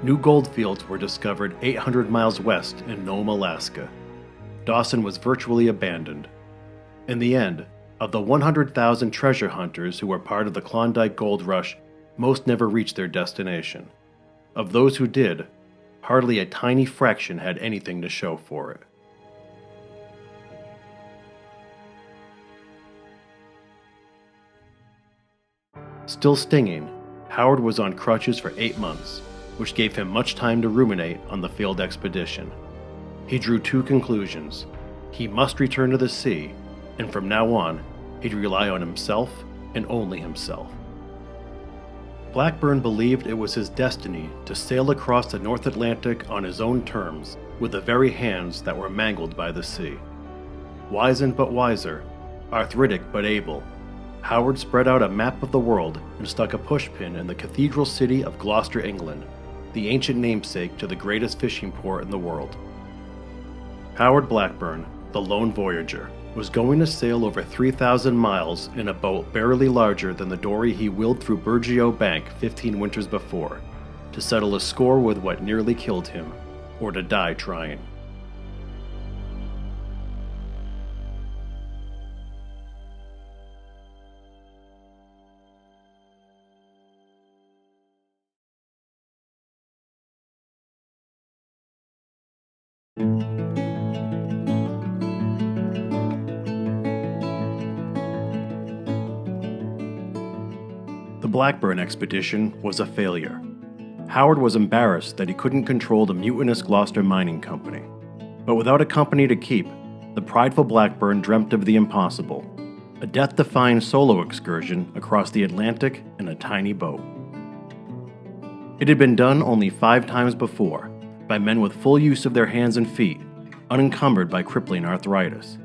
New gold fields were discovered 800 miles west in Nome, Alaska. Dawson was virtually abandoned. In the end, of the 100,000 treasure hunters who were part of the Klondike gold rush, most never reached their destination. Of those who did, hardly a tiny fraction had anything to show for it. Still stinging, Howard was on crutches for 8 months, which gave him much time to ruminate on the failed expedition. He drew 2 conclusions. He must return to the sea, and from now on, he'd rely on himself and only himself. Blackburn believed it was his destiny to sail across the North Atlantic on his own terms with the very hands that were mangled by the sea. Wizened but wiser, arthritic but able, Howard spread out a map of the world and stuck a pushpin in the cathedral city of Gloucester, England, the ancient namesake to the greatest fishing port in the world. Howard Blackburn, the lone voyager, was going to sail over 3,000 miles in a boat barely larger than the dory he willed through Burgio Bank 15 winters before, to settle a score with what nearly killed him, or to die trying. The Blackburn expedition was a failure. Howard was embarrassed that he couldn't control the mutinous Gloucester Mining Company. But without a company to keep, the prideful Blackburn dreamt of the impossible, a death-defying solo excursion across the Atlantic in a tiny boat. It had been done only 5 times before, by men with full use of their hands and feet, unencumbered by crippling arthritis.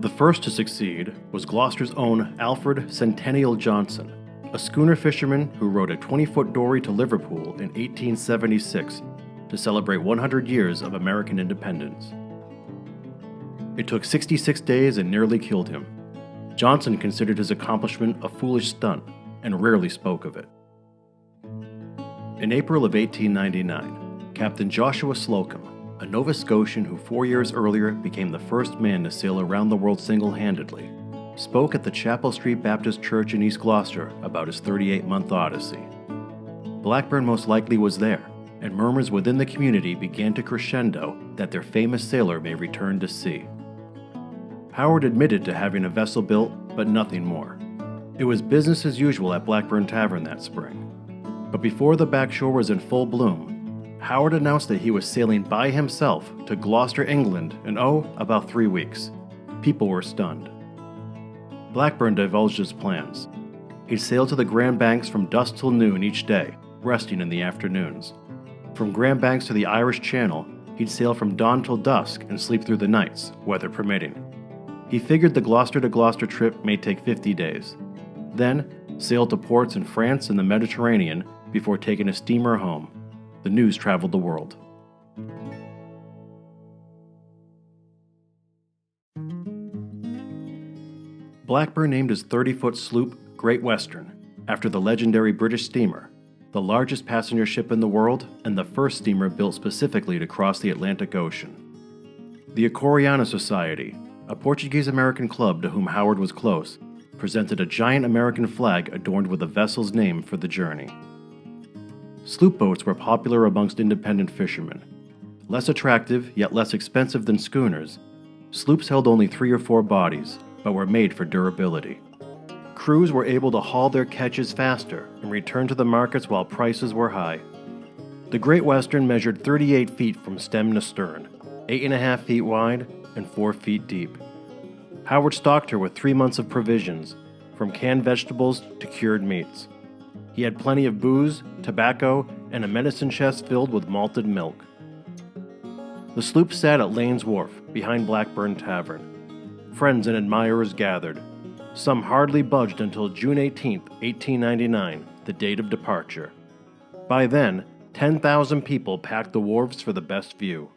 The first to succeed was Gloucester's own Alfred Centennial Johnson, a schooner fisherman who rowed a 20-foot dory to Liverpool in 1876 to celebrate 100 years of American independence. It took 66 days and nearly killed him. Johnson considered his accomplishment a foolish stunt and rarely spoke of it. In April of 1899, Captain Joshua Slocum, a Nova Scotian who 4 years earlier became the first man to sail around the world single-handedly, spoke at the Chapel Street Baptist Church in East Gloucester about his 38-month odyssey. Blackburn most likely was there, and murmurs within the community began to crescendo that their famous sailor may return to sea. Howard admitted to having a vessel built, but nothing more. It was business as usual at Blackburn Tavern that spring. But before the backshore was in full bloom, Howard announced that he was sailing by himself to Gloucester, England in, about 3 weeks. People were stunned. Blackburn divulged his plans. He'd sail to the Grand Banks from dusk till noon each day, resting in the afternoons. From Grand Banks to the Irish Channel, he'd sail from dawn till dusk and sleep through the nights, weather permitting. He figured the Gloucester to Gloucester trip may take 50 days. Then, sail to ports in France and the Mediterranean before taking a steamer home. The news traveled the world. Blackburn named his 30-foot sloop Great Western, after the legendary British steamer, the largest passenger ship in the world and the first steamer built specifically to cross the Atlantic Ocean. The Acoriana Society, a Portuguese-American club to whom Howard was close, presented a giant American flag adorned with the vessel's name for the journey. Sloop boats were popular amongst independent fishermen. Less attractive, yet less expensive than schooners, sloops held only 3 or 4 bodies, but were made for durability. Crews were able to haul their catches faster and return to the markets while prices were high. The Great Western measured 38 feet from stem to stern, 8.5 feet wide and 4 feet deep. Howard stocked her with 3 months of provisions, from canned vegetables to cured meats. He had plenty of booze, tobacco, and a medicine chest filled with malted milk. The sloop sat at Lane's Wharf, behind Blackburn Tavern. Friends and admirers gathered. Some hardly budged until June 18, 1899, the date of departure. By then, 10,000 people packed the wharves for the best view.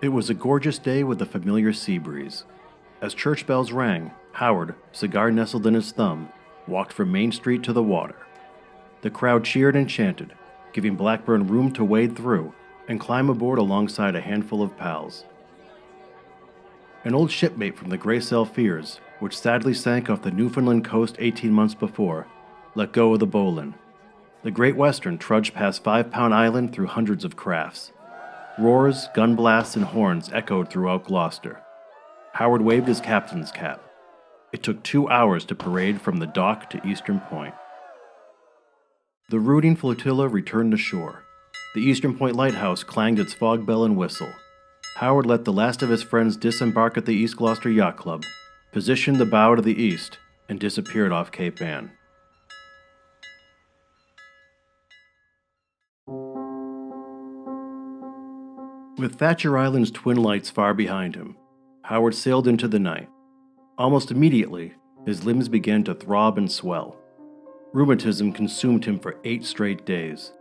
It was a gorgeous day with a familiar sea breeze. As church bells rang, Howard, cigar nestled in his thumb, walked from Main Street to the water. The crowd cheered and chanted, giving Blackburn room to wade through and climb aboard alongside a handful of pals. An old shipmate from the Graycell Fears, which sadly sank off the Newfoundland coast 18 months before, let go of the bowline. The Great Western trudged past 5 Pound Island through hundreds of crafts. Roars, gun blasts, and horns echoed throughout Gloucester. Howard waved his captain's cap. It took 2 hours to parade from the dock to Eastern Point. The rooting flotilla returned to shore. The Eastern Point Lighthouse clanged its fog bell and whistle. Howard let the last of his friends disembark at the East Gloucester Yacht Club, positioned the bow to the east, and disappeared off Cape Ann. With Thatcher Island's twin lights far behind him, Howard sailed into the night. Almost immediately, his limbs began to throb and swell. Rheumatism consumed him for 8 straight days.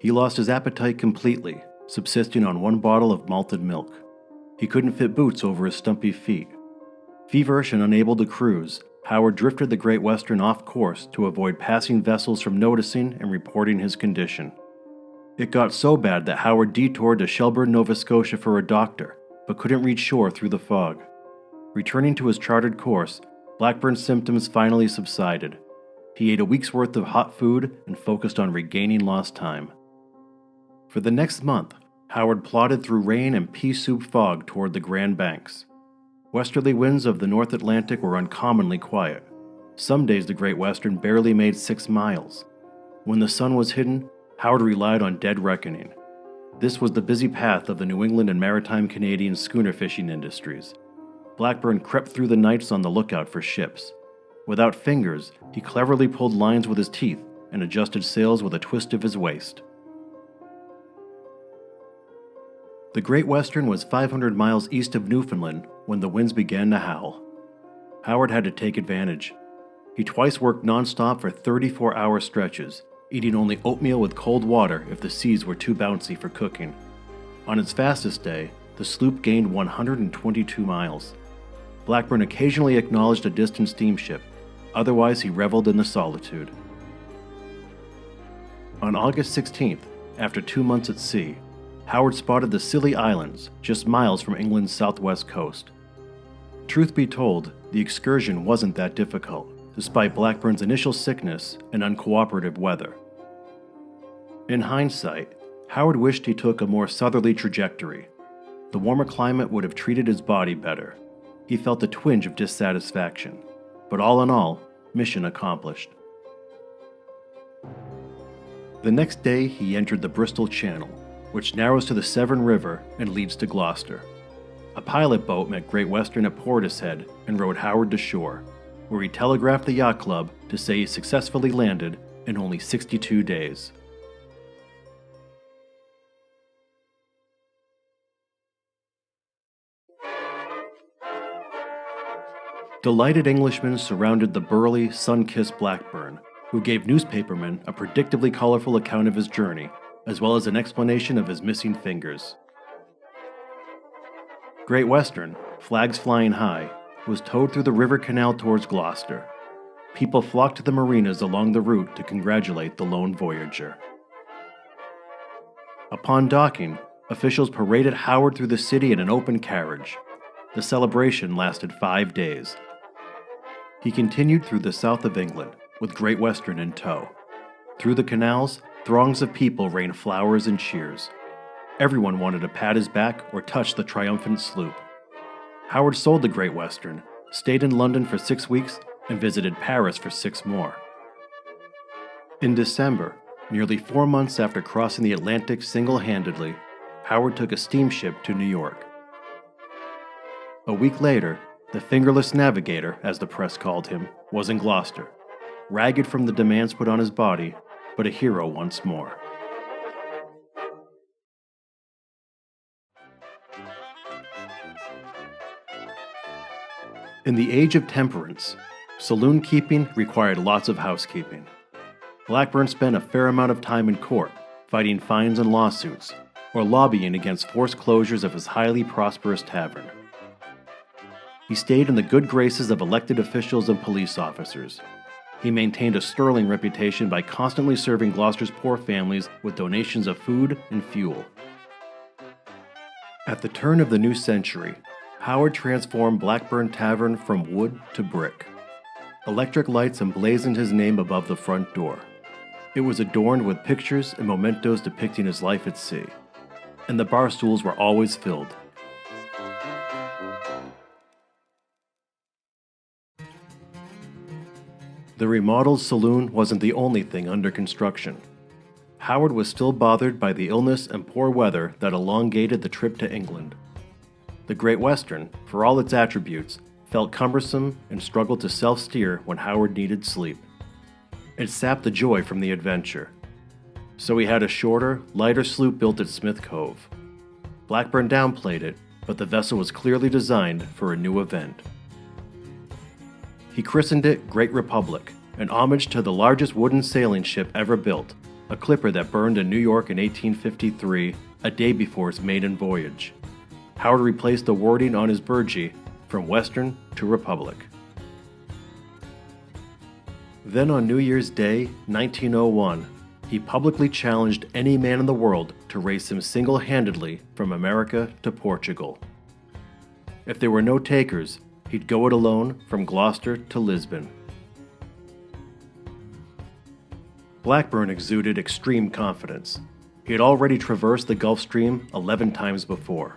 He lost his appetite completely, subsisting on 1 bottle of malted milk. He couldn't fit boots over his stumpy feet. Feverish and unable to cruise, Howard drifted the Great Western off course to avoid passing vessels from noticing and reporting his condition. It got so bad that Howard detoured to Shelburne, Nova Scotia for a doctor, but couldn't reach shore through the fog. Returning to his charted course, Blackburn's symptoms finally subsided. He ate a week's worth of hot food and focused on regaining lost time. For the next month, Howard plodded through rain and pea-soup fog toward the Grand Banks. Westerly winds of the North Atlantic were uncommonly quiet. Some days the Great Western barely made 6 miles. When the sun was hidden, Howard relied on dead reckoning. This was the busy path of the New England and maritime Canadian schooner fishing industries. Blackburn crept through the nights on the lookout for ships. Without fingers, he cleverly pulled lines with his teeth and adjusted sails with a twist of his waist. The Great Western was 500 miles east of Newfoundland when the winds began to howl. Howard had to take advantage. He twice worked nonstop for 34-hour stretches, eating only oatmeal with cold water if the seas were too bouncy for cooking. On its fastest day, the sloop gained 122 miles. Blackburn occasionally acknowledged a distant steamship, otherwise he reveled in the solitude. On August 16th, after 2 months at sea, Howard spotted the Scilly Islands, just miles from England's southwest coast. Truth be told, the excursion wasn't that difficult, despite Blackburn's initial sickness and uncooperative weather. In hindsight, Howard wished he took a more southerly trajectory. The warmer climate would have treated his body better. He felt a twinge of dissatisfaction, but all in all, mission accomplished. The next day, he entered the Bristol Channel, which narrows to the Severn River and leads to Gloucester. A pilot boat met Great Western at Portishead and rowed Howard to shore, where he telegraphed the yacht club to say he successfully landed in only 62 days. Delighted Englishmen surrounded the burly, sun-kissed Blackburn, who gave newspapermen a predictably colorful account of his journey, as well as an explanation of his missing fingers. Great Western, flags flying high, was towed through the river canal towards Gloucester. People flocked to the marinas along the route to congratulate the lone voyager. Upon docking, officials paraded Howard through the city in an open carriage. The celebration lasted 5 days. He continued through the south of England, with Great Western in tow. Through the canals, throngs of people rained flowers and cheers. Everyone wanted to pat his back or touch the triumphant sloop. Howard sold the Great Western, stayed in London for 6 weeks, and visited Paris for 6 more. In December, nearly 4 months after crossing the Atlantic single-handedly, Howard took a steamship to New York. A week later, the fingerless navigator, as the press called him, was in Gloucester, ragged from the demands put on his body, but a hero once more. In the age of temperance, saloon keeping required lots of housekeeping. Blackburn spent a fair amount of time in court, fighting fines and lawsuits, or lobbying against forced closures of his highly prosperous tavern. He stayed in the good graces of elected officials and police officers. He maintained a sterling reputation by constantly serving Gloucester's poor families with donations of food and fuel. At the turn of the new century, Howard transformed Blackburn Tavern from wood to brick. Electric lights emblazoned his name above the front door. It was adorned with pictures and mementos depicting his life at sea, and the bar stools were always filled. The remodeled saloon wasn't the only thing under construction. Howard was still bothered by the illness and poor weather that elongated the trip to England. The Great Western, for all its attributes, felt cumbersome and struggled to self-steer when Howard needed sleep. It sapped the joy from the adventure. So he had a shorter, lighter sloop built at Smith Cove. Blackburn downplayed it, but the vessel was clearly designed for a new event. He christened it Great Republic, an homage to the largest wooden sailing ship ever built, a clipper that burned in New York in 1853, a day before its maiden voyage. Howard replaced the wording on his burgio from Western to Republic. Then on New Year's Day, 1901, he publicly challenged any man in the world to race him single-handedly from America to Portugal. If there were no takers, he'd go it alone from Gloucester to Lisbon. Blackburn exuded extreme confidence. He had already traversed the Gulf Stream 11 times before.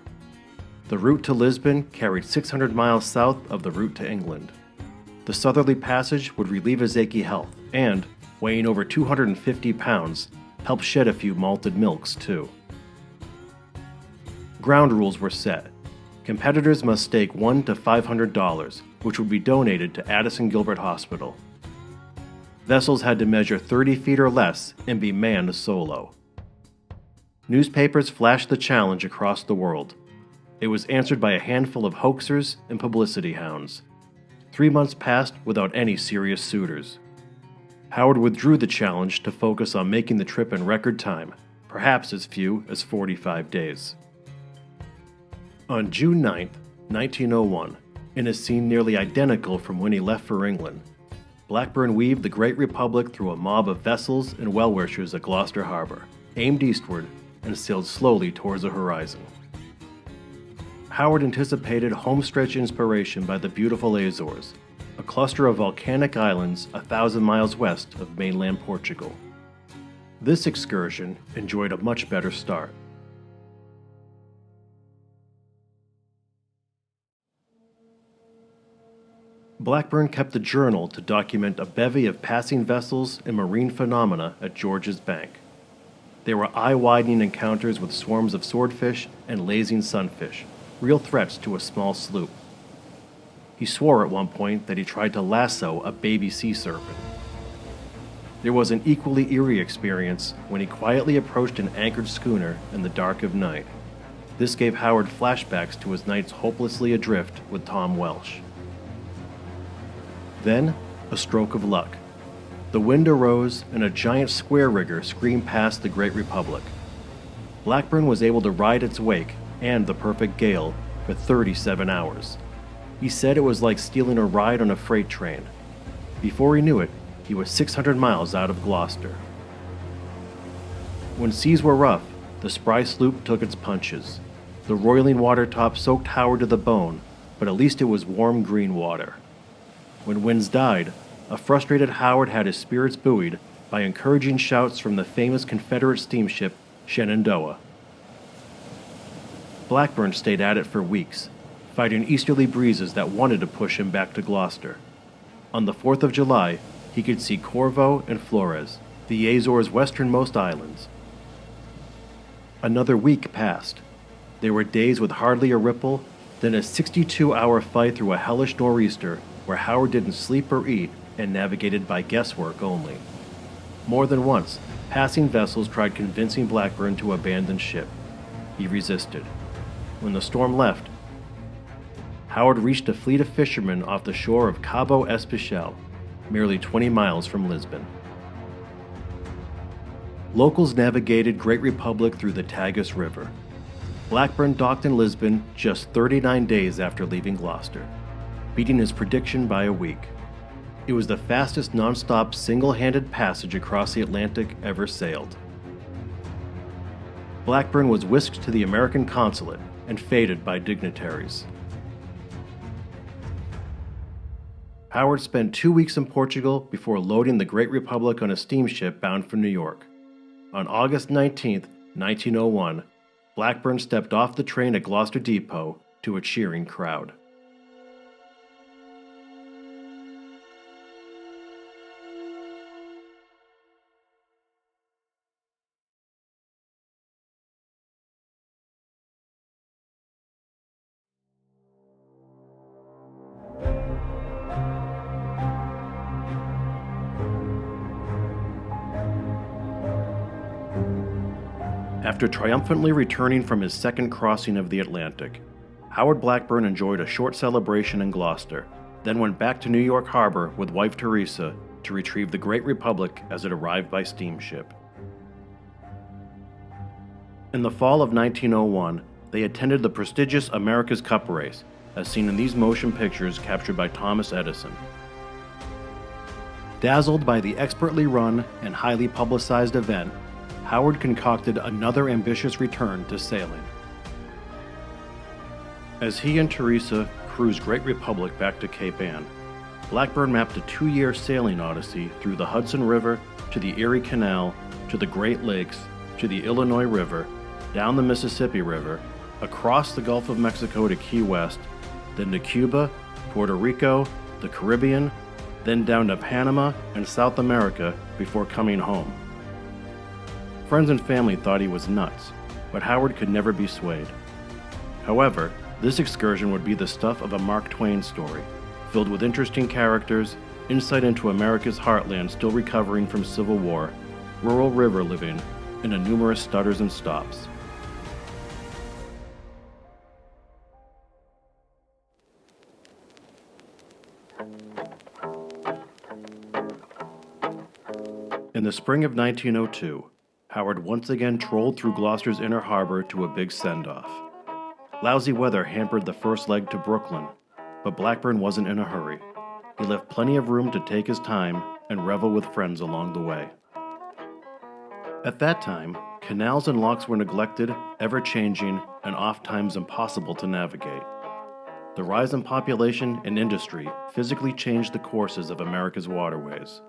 The route to Lisbon carried 600 miles south of the route to England. The southerly passage would relieve his achy health and, weighing over 250 pounds, help shed a few malted milks, too. Ground rules were set. Competitors must stake $100 to $500, which would be donated to Addison Gilbert Hospital. Vessels had to measure 30 feet or less and be manned solo. Newspapers flashed the challenge across the world. It was answered by a handful of hoaxers and publicity hounds. 3 months passed without any serious suitors. Howard withdrew the challenge to focus on making the trip in record time, perhaps as few as 45 days. On June 9, 1901, in a scene nearly identical from when he left for England, Blackburn weaved the Great Republic through a mob of vessels and well-wishers at Gloucester Harbor, aimed eastward, and sailed slowly towards the horizon. Howard anticipated homestretch inspiration by the beautiful Azores, a cluster of volcanic islands 1,000 miles west of mainland Portugal. This excursion enjoyed a much better start. Blackburn kept a journal to document a bevy of passing vessels and marine phenomena at George's Bank. There were eye-widening encounters with swarms of swordfish and lazing sunfish, real threats to a small sloop. He swore at one point that he tried to lasso a baby sea serpent. There was an equally eerie experience when he quietly approached an anchored schooner in the dark of night. This gave Howard flashbacks to his nights hopelessly adrift with Tom Welsh. Then, a stroke of luck. The wind arose and a giant square rigger screamed past the Great Republic. Blackburn was able to ride its wake and the perfect gale for 37 hours. He said it was like stealing a ride on a freight train. Before he knew it, he was 600 miles out of Gloucester. When seas were rough, the spry sloop took its punches. The roiling water top soaked Howard to the bone, but at least it was warm green water. When winds died, a frustrated Howard had his spirits buoyed by encouraging shouts from the famous Confederate steamship Shenandoah. Blackburn stayed at it for weeks, fighting easterly breezes that wanted to push him back to Gloucester. On the 4th of July, he could see Corvo and Flores, the Azores' westernmost islands. Another week passed. There were days with hardly a ripple, then a 62-hour fight through a hellish nor'easter where Howard didn't sleep or eat and navigated by guesswork only. More than once, passing vessels tried convincing Blackburn to abandon ship. He resisted. When the storm left, Howard reached a fleet of fishermen off the shore of Cabo Especial, merely 20 miles from Lisbon. Locals navigated Great Republic through the Tagus River. Blackburn docked in Lisbon just 39 days after leaving Gloucester, beating his prediction by a week. It was the fastest non-stop single-handed passage across the Atlantic ever sailed. Blackburn was whisked to the American consulate and feted by dignitaries. Howard spent 2 weeks in Portugal before loading the Great Republic on a steamship bound for New York. On August 19, 1901, Blackburn stepped off the train at Gloucester Depot to a cheering crowd. After triumphantly returning from his second crossing of the Atlantic, Howard Blackburn enjoyed a short celebration in Gloucester, then went back to New York Harbor with wife Teresa to retrieve the Great Republic as it arrived by steamship. In the fall of 1901, they attended the prestigious America's Cup race, as seen in these motion pictures captured by Thomas Edison. Dazzled by the expertly run and highly publicized event, Howard concocted another ambitious return to sailing. As he and Teresa cruised Great Republic back to Cape Ann, Blackburn mapped a 2-year sailing odyssey through the Hudson River to the Erie Canal to the Great Lakes to the Illinois River, down the Mississippi River, across the Gulf of Mexico to Key West, then to Cuba, Puerto Rico, the Caribbean, then down to Panama and South America before coming home. Friends and family thought he was nuts, but Howard could never be swayed. However, this excursion would be the stuff of a Mark Twain story, filled with interesting characters, insight into America's heartland still recovering from Civil War, rural river living, and numerous stutters and stops. In the spring of 1902, Howard once again trolled through Gloucester's inner harbor to a big send-off. Lousy weather hampered the first leg to Brooklyn, but Blackburn wasn't in a hurry. He left plenty of room to take his time and revel with friends along the way. At that time, canals and locks were neglected, ever-changing, and oft-times impossible to navigate. The rise in population and industry physically changed the courses of America's waterways.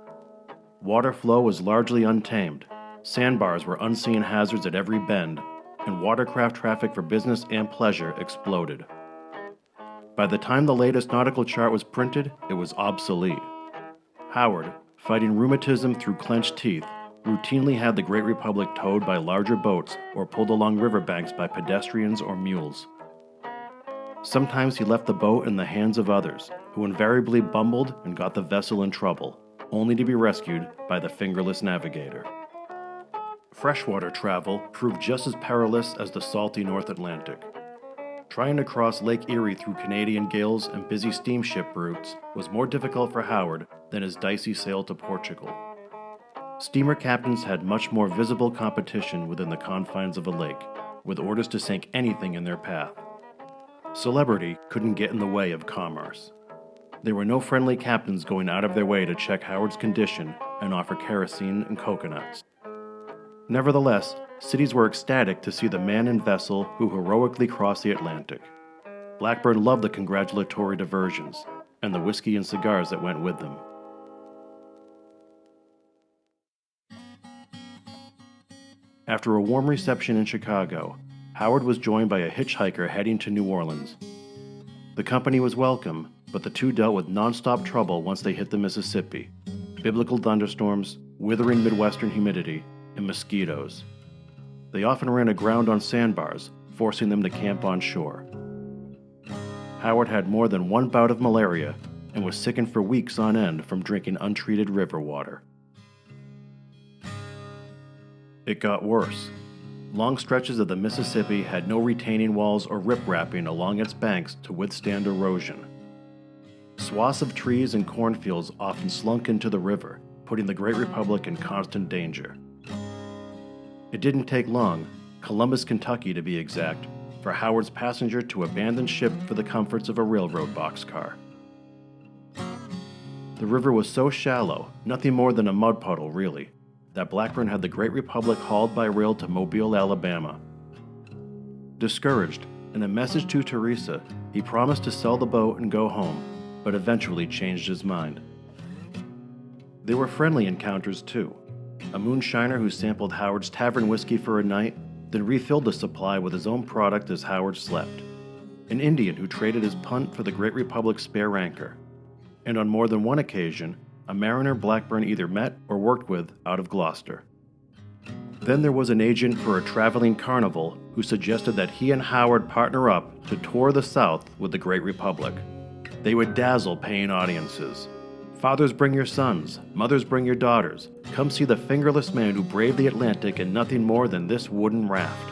Water flow was largely untamed, sandbars were unseen hazards at every bend, and watercraft traffic for business and pleasure exploded. By the time the latest nautical chart was printed, it was obsolete. Howard, fighting rheumatism through clenched teeth, routinely had the Great Republic towed by larger boats or pulled along riverbanks by pedestrians or mules. Sometimes he left the boat in the hands of others, who invariably bumbled and got the vessel in trouble, only to be rescued by the fingerless navigator. Freshwater travel proved just as perilous as the salty North Atlantic. Trying to cross Lake Erie through Canadian gales and busy steamship routes was more difficult for Howard than his dicey sail to Portugal. Steamer captains had much more visible competition within the confines of a lake, with orders to sink anything in their path. Celebrity couldn't get in the way of commerce. There were no friendly captains going out of their way to check Howard's condition and offer kerosene and coconuts. Nevertheless, cities were ecstatic to see the man and vessel who heroically crossed the Atlantic. Blackburn loved the congratulatory diversions, and the whiskey and cigars that went with them. After a warm reception in Chicago, Howard was joined by a hitchhiker heading to New Orleans. The company was welcome, but the two dealt with non-stop trouble once they hit the Mississippi: biblical thunderstorms, withering Midwestern humidity, and mosquitoes. They often ran aground on sandbars, forcing them to camp on shore. Howard had more than one bout of malaria and was sickened for weeks on end from drinking untreated river water. It got worse. Long stretches of the Mississippi had no retaining walls or riprapping along its banks to withstand erosion. Swaths of trees and cornfields often slunk into the river, putting the Great Republic in constant danger. It didn't take long, Columbus, Kentucky to be exact, for Howard's passenger to abandon ship for the comforts of a railroad boxcar. The river was so shallow, nothing more than a mud puddle really, that Blackburn had the Great Republic hauled by rail to Mobile, Alabama. Discouraged, in a message to Teresa, he promised to sell the boat and go home, but eventually changed his mind. There were friendly encounters too. A moonshiner who sampled Howard's tavern whiskey for a night, then refilled the supply with his own product as Howard slept. An Indian who traded his punt for the Great Republic's spare anchor. And on more than one occasion, a mariner Blackburn either met or worked with out of Gloucester. Then there was an agent for a traveling carnival who suggested that he and Howard partner up to tour the South with the Great Republic. They would dazzle paying audiences. Fathers, bring your sons. Mothers, bring your daughters. Come see the fingerless man who braved the Atlantic in nothing more than this wooden raft.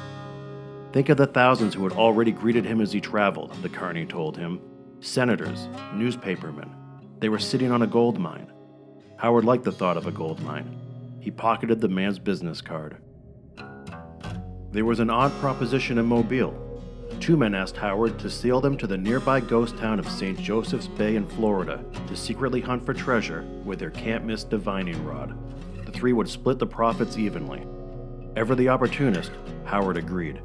Think of the thousands who had already greeted him as he traveled, the carney told him. Senators, newspapermen. They were sitting on a gold mine. Howard liked the thought of a gold mine. He pocketed the man's business card. There was an odd proposition in Mobile. Two men asked Howard to sail them to the nearby ghost town of St. Joseph's Bay in Florida to secretly hunt for treasure with their can't-miss divining rod. The three would split the profits evenly. Ever the opportunist, Howard agreed.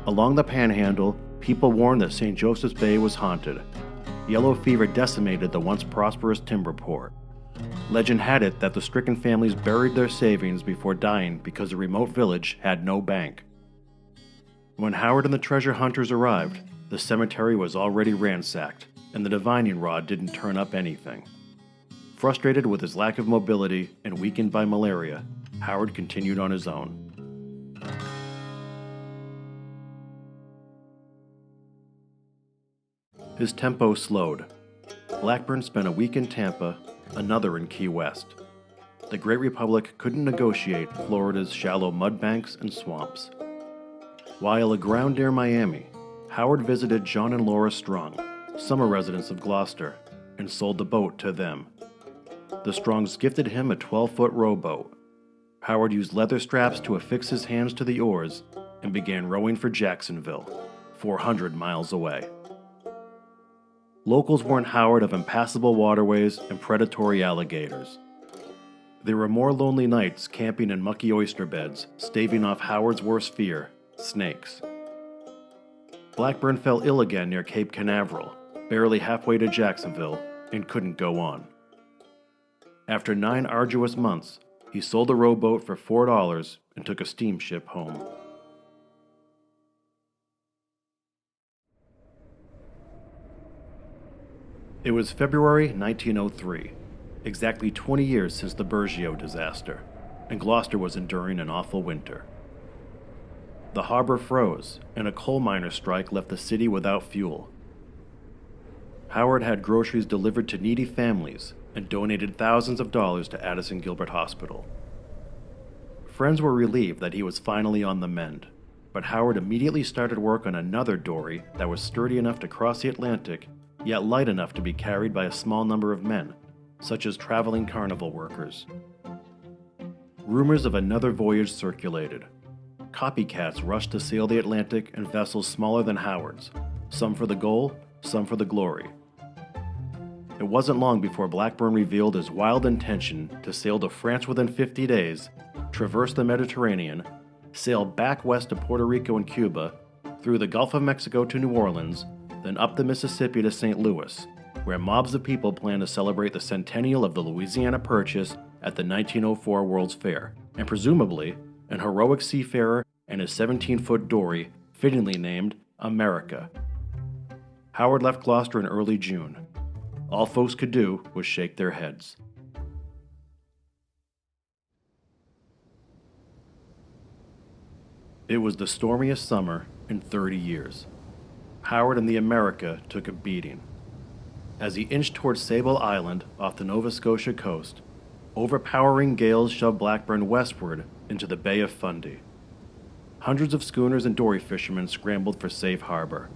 Along the Panhandle, people warned that St. Joseph's Bay was haunted. Yellow fever decimated the once prosperous timber port. Legend had it that the stricken families buried their savings before dying because the remote village had no bank. When Howard and the treasure hunters arrived, the cemetery was already ransacked, and the divining rod didn't turn up anything. Frustrated with his lack of mobility and weakened by malaria, Howard continued on his own. His tempo slowed. Blackburn spent a week in Tampa, another in Key West. The Great Republic couldn't negotiate Florida's shallow mudbanks and swamps. While aground near Miami, Howard visited John and Laura Strong, summer residents of Gloucester, and sold the boat to them. The Strongs gifted him a 12-foot rowboat. Howard used leather straps to affix his hands to the oars and began rowing for Jacksonville, 400 miles away. Locals warned Howard of impassable waterways and predatory alligators. There were more lonely nights camping in mucky oyster beds, staving off Howard's worst fear, snakes. Blackburn fell ill again near Cape Canaveral, barely halfway to Jacksonville, and couldn't go on. After 9 arduous months, he sold the rowboat for $4 and took a steamship home. It was February 1903, exactly 20 years since the Burgio disaster, and Gloucester was enduring an awful winter. The harbor froze, and a coal miner strike left the city without fuel. Howard had groceries delivered to needy families and donated thousands of dollars to Addison Gilbert Hospital. Friends were relieved that he was finally on the mend, but Howard immediately started work on another dory that was sturdy enough to cross the Atlantic, yet light enough to be carried by a small number of men, such as traveling carnival workers. Rumors of another voyage circulated. Copycats rushed to sail the Atlantic in vessels smaller than Howard's, some for the goal, some for the glory. It wasn't long before Blackburn revealed his wild intention to sail to France within 50 days, traverse the Mediterranean, sail back west to Puerto Rico and Cuba, through the Gulf of Mexico to New Orleans, then up the Mississippi to St. Louis, where mobs of people planned to celebrate the centennial of the Louisiana Purchase at the 1904 World's Fair, and presumably, an heroic seafarer and his 17-foot dory, fittingly named America. Howard left Gloucester in early June. All folks could do was shake their heads. It was the stormiest summer in 30 years. Howard and the America took a beating. As he inched toward Sable Island off the Nova Scotia coast, overpowering gales shoved Blackburn westward into the Bay of Fundy. Hundreds of schooners and dory fishermen scrambled for safe harbor.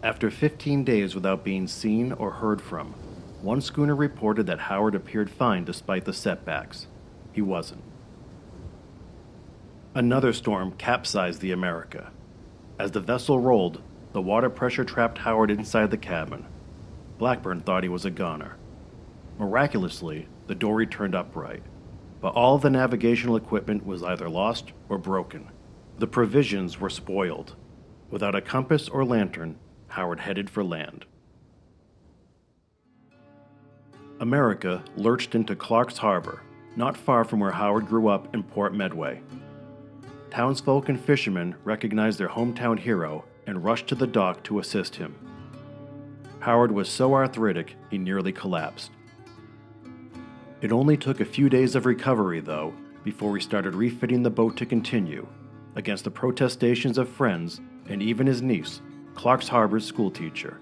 After 15 days without being seen or heard from, one schooner reported that Howard appeared fine despite the setbacks. He wasn't. Another storm capsized the America. As the vessel rolled, the water pressure trapped Howard inside the cabin. Blackburn thought he was a goner. Miraculously, the dory turned upright, but all of the navigational equipment was either lost or broken. The provisions were spoiled. Without a compass or lantern, Howard headed for land. America lurched into Clark's Harbor, not far from where Howard grew up in Port Medway. Townsfolk and fishermen recognized their hometown hero and rushed to the dock to assist him. Howard was so arthritic he nearly collapsed. It only took a few days of recovery, though, before he started refitting the boat to continue, against the protestations of friends and even his niece, Clark's Harbor's schoolteacher.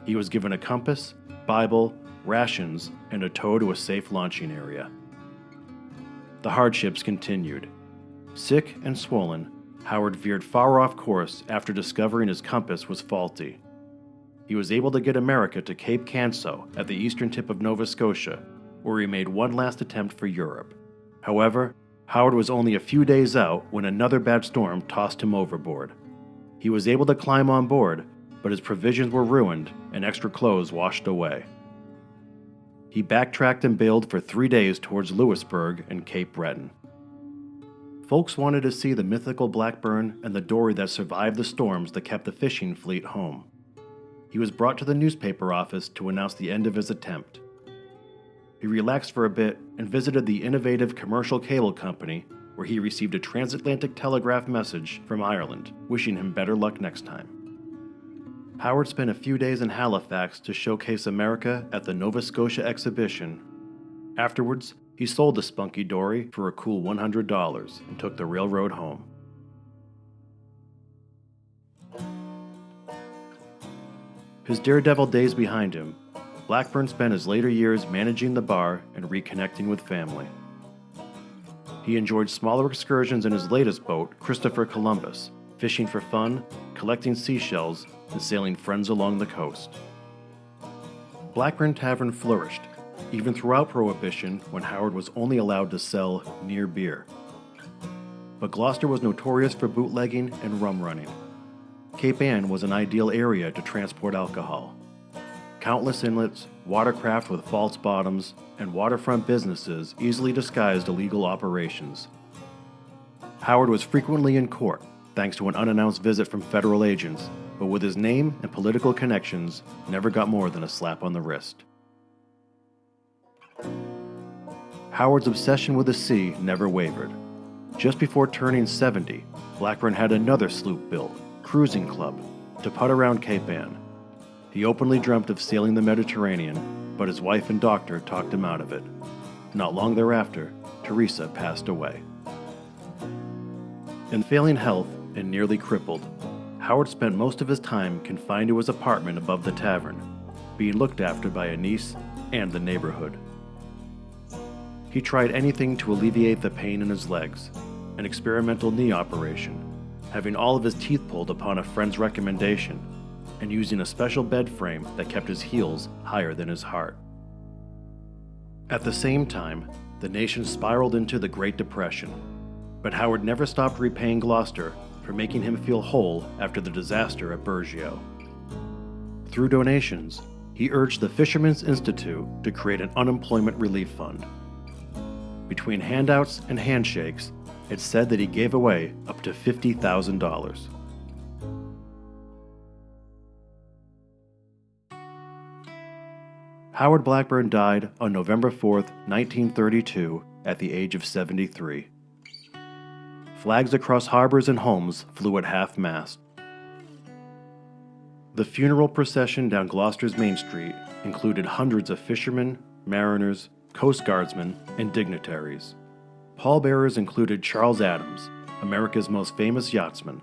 He was given a compass, Bible, rations, and a tow to a safe launching area. The hardships continued. Sick and swollen, Howard veered far off course after discovering his compass was faulty. He was able to get America to Cape Canso at the eastern tip of Nova Scotia, where he made one last attempt for Europe. However, Howard was only a few days out when another bad storm tossed him overboard. He was able to climb on board, but his provisions were ruined and extra clothes washed away. He backtracked and bailed for 3 days towards Louisburg and Cape Breton. Folks wanted to see the mythical Blackburn and the dory that survived the storms that kept the fishing fleet home. He was brought to the newspaper office to announce the end of his attempt. He relaxed for a bit and visited the innovative commercial cable company, where he received a transatlantic telegraph message from Ireland, wishing him better luck next time. Howard spent a few days in Halifax to showcase America at the Nova Scotia exhibition. Afterwards, he sold the spunky dory for a cool $100 and took the railroad home. His daredevil days behind him, Blackburn spent his later years managing the bar and reconnecting with family. He enjoyed smaller excursions in his latest boat, Christopher Columbus, fishing for fun, collecting seashells, and sailing friends along the coast. Blackburn Tavern flourished, even throughout Prohibition when Howard was only allowed to sell near beer. But Gloucester was notorious for bootlegging and rum running. Cape Ann was an ideal area to transport alcohol. Countless inlets, watercraft with false bottoms, and waterfront businesses easily disguised illegal operations. Howard was frequently in court, thanks to an unannounced visit from federal agents, but with his name and political connections, never got more than a slap on the wrist. Howard's obsession with the sea never wavered. Just before turning 70, Blackburn had another sloop built, Cruising Club, to putt around Cape Ann. He openly dreamt of sailing the Mediterranean, but his wife and doctor talked him out of it. Not long thereafter, Teresa passed away. In failing health and nearly crippled, Howard spent most of his time confined to his apartment above the tavern, being looked after by a niece and the neighborhood. He tried anything to alleviate the pain in his legs, an experimental knee operation, having all of his teeth pulled upon a friend's recommendation, and using a special bed frame that kept his heels higher than his heart. At the same time, the nation spiraled into the Great Depression, but Howard never stopped repaying Gloucester for making him feel whole after the disaster at Burgio. Through donations, he urged the Fisherman's Institute to create an unemployment relief fund. Between handouts and handshakes, it's said that he gave away up to $50,000. Howard Blackburn died on November 4, 1932, at the age of 73. Flags across harbors and homes flew at half-mast. The funeral procession down Gloucester's Main Street included hundreds of fishermen, mariners, Coast Guardsmen, and dignitaries. Pallbearers included Charles Adams, America's most famous yachtsman,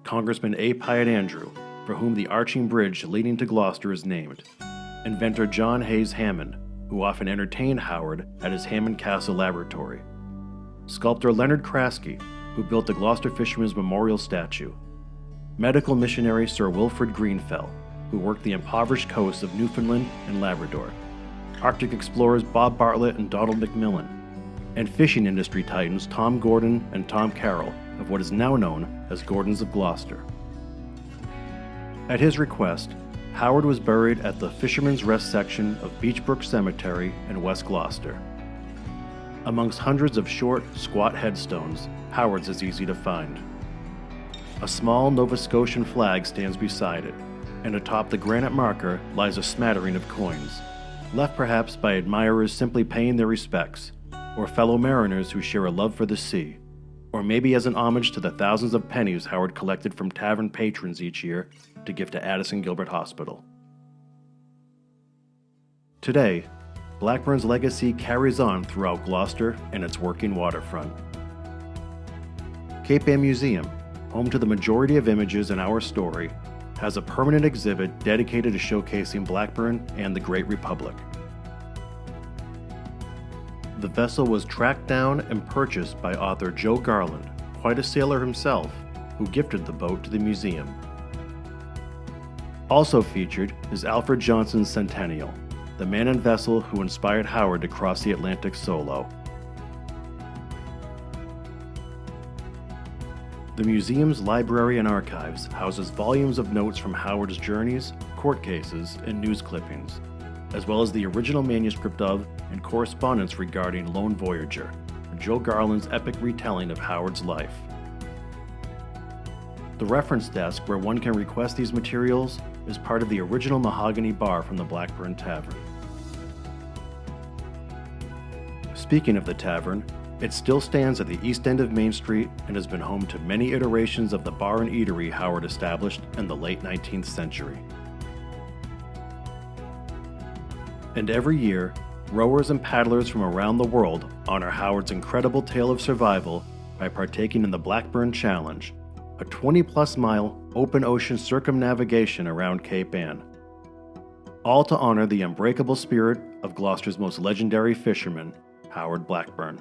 Congressman A. Piatt Andrew, for whom the arching bridge leading to Gloucester is named, inventor John Hayes Hammond, who often entertained Howard at his Hammond Castle laboratory, sculptor Leonard Kraske, who built the Gloucester Fisherman's Memorial Statue, medical missionary Sir Wilfrid Greenfell, who worked the impoverished coasts of Newfoundland and Labrador, Arctic explorers Bob Bartlett and Donald McMillan, and fishing industry titans Tom Gordon and Tom Carroll of what is now known as Gordons of Gloucester. At his request, Howard was buried at the Fisherman's Rest section of Beechbrook Cemetery in West Gloucester. Amongst hundreds of short, squat headstones, Howard's is easy to find. A small Nova Scotian flag stands beside it, and atop the granite marker lies a smattering of coins, left perhaps by admirers simply paying their respects, or fellow mariners who share a love for the sea, or maybe as an homage to the thousands of pennies Howard collected from tavern patrons each year to give to Addison Gilbert Hospital. Today, Blackburn's legacy carries on throughout Gloucester and its working waterfront. Cape Ann Museum, home to the majority of images in our story, has a permanent exhibit dedicated to showcasing Blackburn and the Great Republic, The vessel was tracked down and purchased by author Joe Garland, quite a sailor himself, who gifted the boat to the museum. Also featured is Alfred Johnson's Centennial, the man and vessel who inspired Howard to cross the Atlantic solo. The museum's library and archives houses volumes of notes from Howard's journeys, court cases, and news clippings, as well as the original manuscript of and correspondence regarding Lone Voyager, Joe Garland's epic retelling of Howard's life. The reference desk where one can request these materials is part of the original mahogany bar from the Blackburn Tavern. Speaking of the tavern, it still stands at the east end of Main Street and has been home to many iterations of the bar and eatery Howard established in the late 19th century. And every year, rowers and paddlers from around the world honor Howard's incredible tale of survival by partaking in the Blackburn Challenge, a 20-plus mile open ocean circumnavigation around Cape Ann, all to honor the unbreakable spirit of Gloucester's most legendary fisherman, Howard Blackburn.